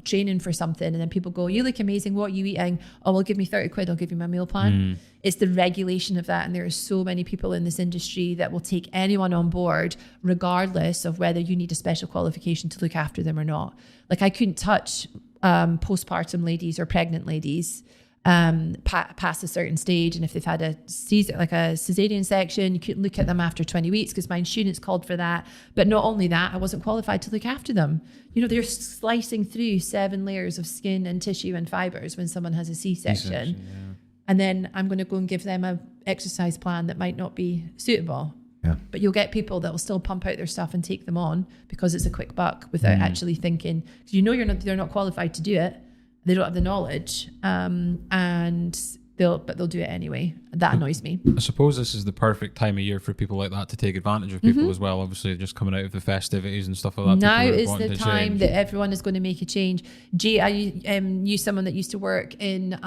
training for something, and then people go, you look amazing, what are you eating? Oh, well, give me 30 quid, I'll give you my meal plan. It's the regulation of that. And there are so many people in this industry that will take anyone on board, regardless of whether you need a special qualification to look after them or not. Like I couldn't touch postpartum ladies or pregnant ladies past a certain stage. And if they've had a cesarean section, you couldn't look at them after 20 weeks because my insurance called for that. But not only that, I wasn't qualified to look after them. You know, they're slicing through 7 layers of skin and tissue and fibers when someone has a C-section. And then I'm going to go and give them a exercise plan that might not be suitable. Yeah. But you'll get people that will still pump out their stuff and take them on because it's a quick buck without actually thinking. Because you know they're not qualified to do it. They don't have the knowledge, and they'll do it anyway. That annoys me. I suppose this is the perfect time of year for people like that to take advantage of people as well. Obviously, just coming out of the festivities and stuff like that. Now is the time that everyone is going to make a change. I knew someone that used to work in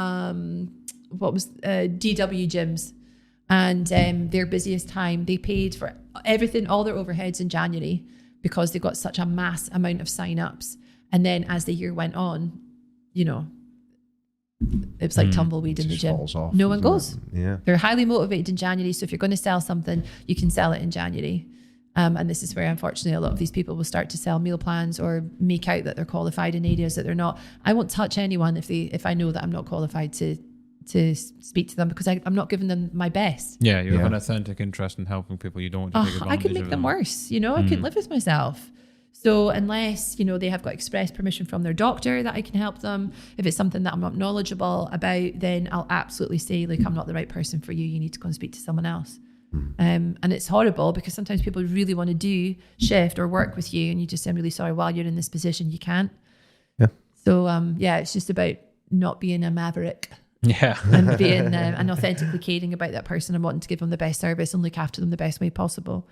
DW gyms, and their busiest time, they paid for everything, all their overheads in January because they got such a mass amount of sign-ups. And then as the year went on, you know, it was like tumbleweed in the gym. Off, no one goes. Yeah. They're highly motivated in January. So if you're going to sell something, you can sell it in January. And this is where, unfortunately, a lot of these people will start to sell meal plans or make out that they're qualified in areas that they're not. I won't touch anyone if I know that I'm not qualified to speak to them because I'm not giving them my best. Yeah, you have an authentic interest in helping people. You don't want to take advantage of them. I could make them worse. You know, I couldn't live with myself. So unless, you know, they have got express permission from their doctor that I can help them, if it's something that I'm not knowledgeable about, then I'll absolutely say, like, I'm not the right person for you. You need to go and speak to someone else. And it's horrible because sometimes people really want to do shift or work with you and you just say, I'm really sorry, while you're in this position, you can't. Yeah. So, it's just about not being a maverick. Yeah. And being and authentically caring about that person and wanting to give them the best service and look after them the best way possible.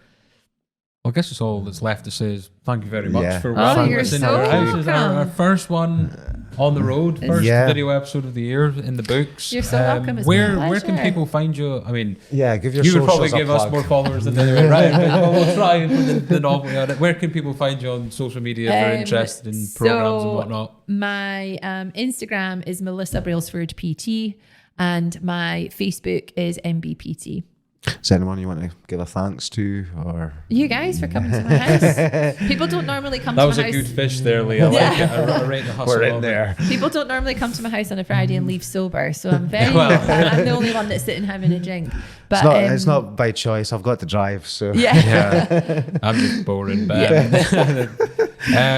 Well, I guess it's all that's left to say is thank you very much for welcoming us you're into our so house. This is our first one on the road, first video episode of the year in the books. You're so welcome. It's where my can pleasure. people find you? I mean, give your you would probably socials a give us plug. more followers than anyway, right? But we'll try and put the novel on it. Where can people find you on social media if they're interested in programs and whatnot? My Instagram is Melissa Brailsford PT and my Facebook is MBPT. Is there anyone you want to give a thanks to, or you guys for coming to my house? People don't normally come to my house. That was a good fish there, Lee. I like it. I rate the hustle. we're in there. People don't normally come to my house on a Friday and leave sober, so I'm I'm the only one that's sitting having a drink. But it's not by choice. I've got to drive, so I'm just boring. But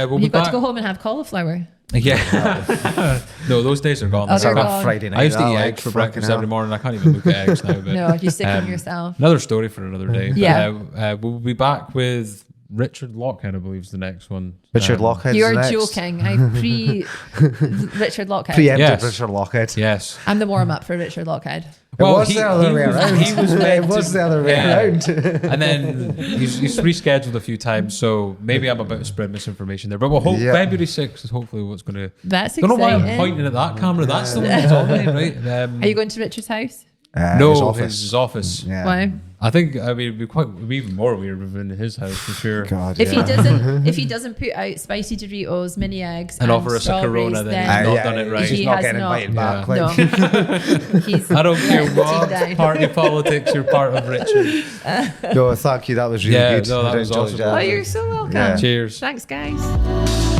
we'll be you've got back. to go home and have cauliflower. Yeah. No, those days are gone. Oh, they're Like gone. a Friday night. I used to eat like, eggs for fucking breakfast hell. every morning. I can't even look at eggs now. But, No, you're sick yourself. Another story for another day. Yeah. But, we'll be back with Richard Lockhead, I believe, is the next one. Richard Lockhead. You're joking. I Richard Lockhead. Preempted Yes. Richard Lockhead. Yes. I'm the warm up for Richard Lockhead. It was the other way around. He was It was the other way around. And then he's rescheduled a few times, so maybe I'm about to spread misinformation there. But we'll hope February 6th is hopefully what's going to... That's Don't know why I'm exciting. pointing at that camera. That's the one that's on me, right? Are you going to Richard's house? No, his office. Yeah. Why? I think it'd be even more weird if in his house for sure. God, If he doesn't put out spicy Doritos, mini eggs, And offer us a Corona, then he's not done it right. He's He not has getting not. invited back. No. Like, He's I don't care let the team what down. party politics you're part of, Richard. no, thank you. That was really good. No, that I was enjoyed awesome. that. Oh, you're so welcome. Yeah. Cheers. Thanks, guys.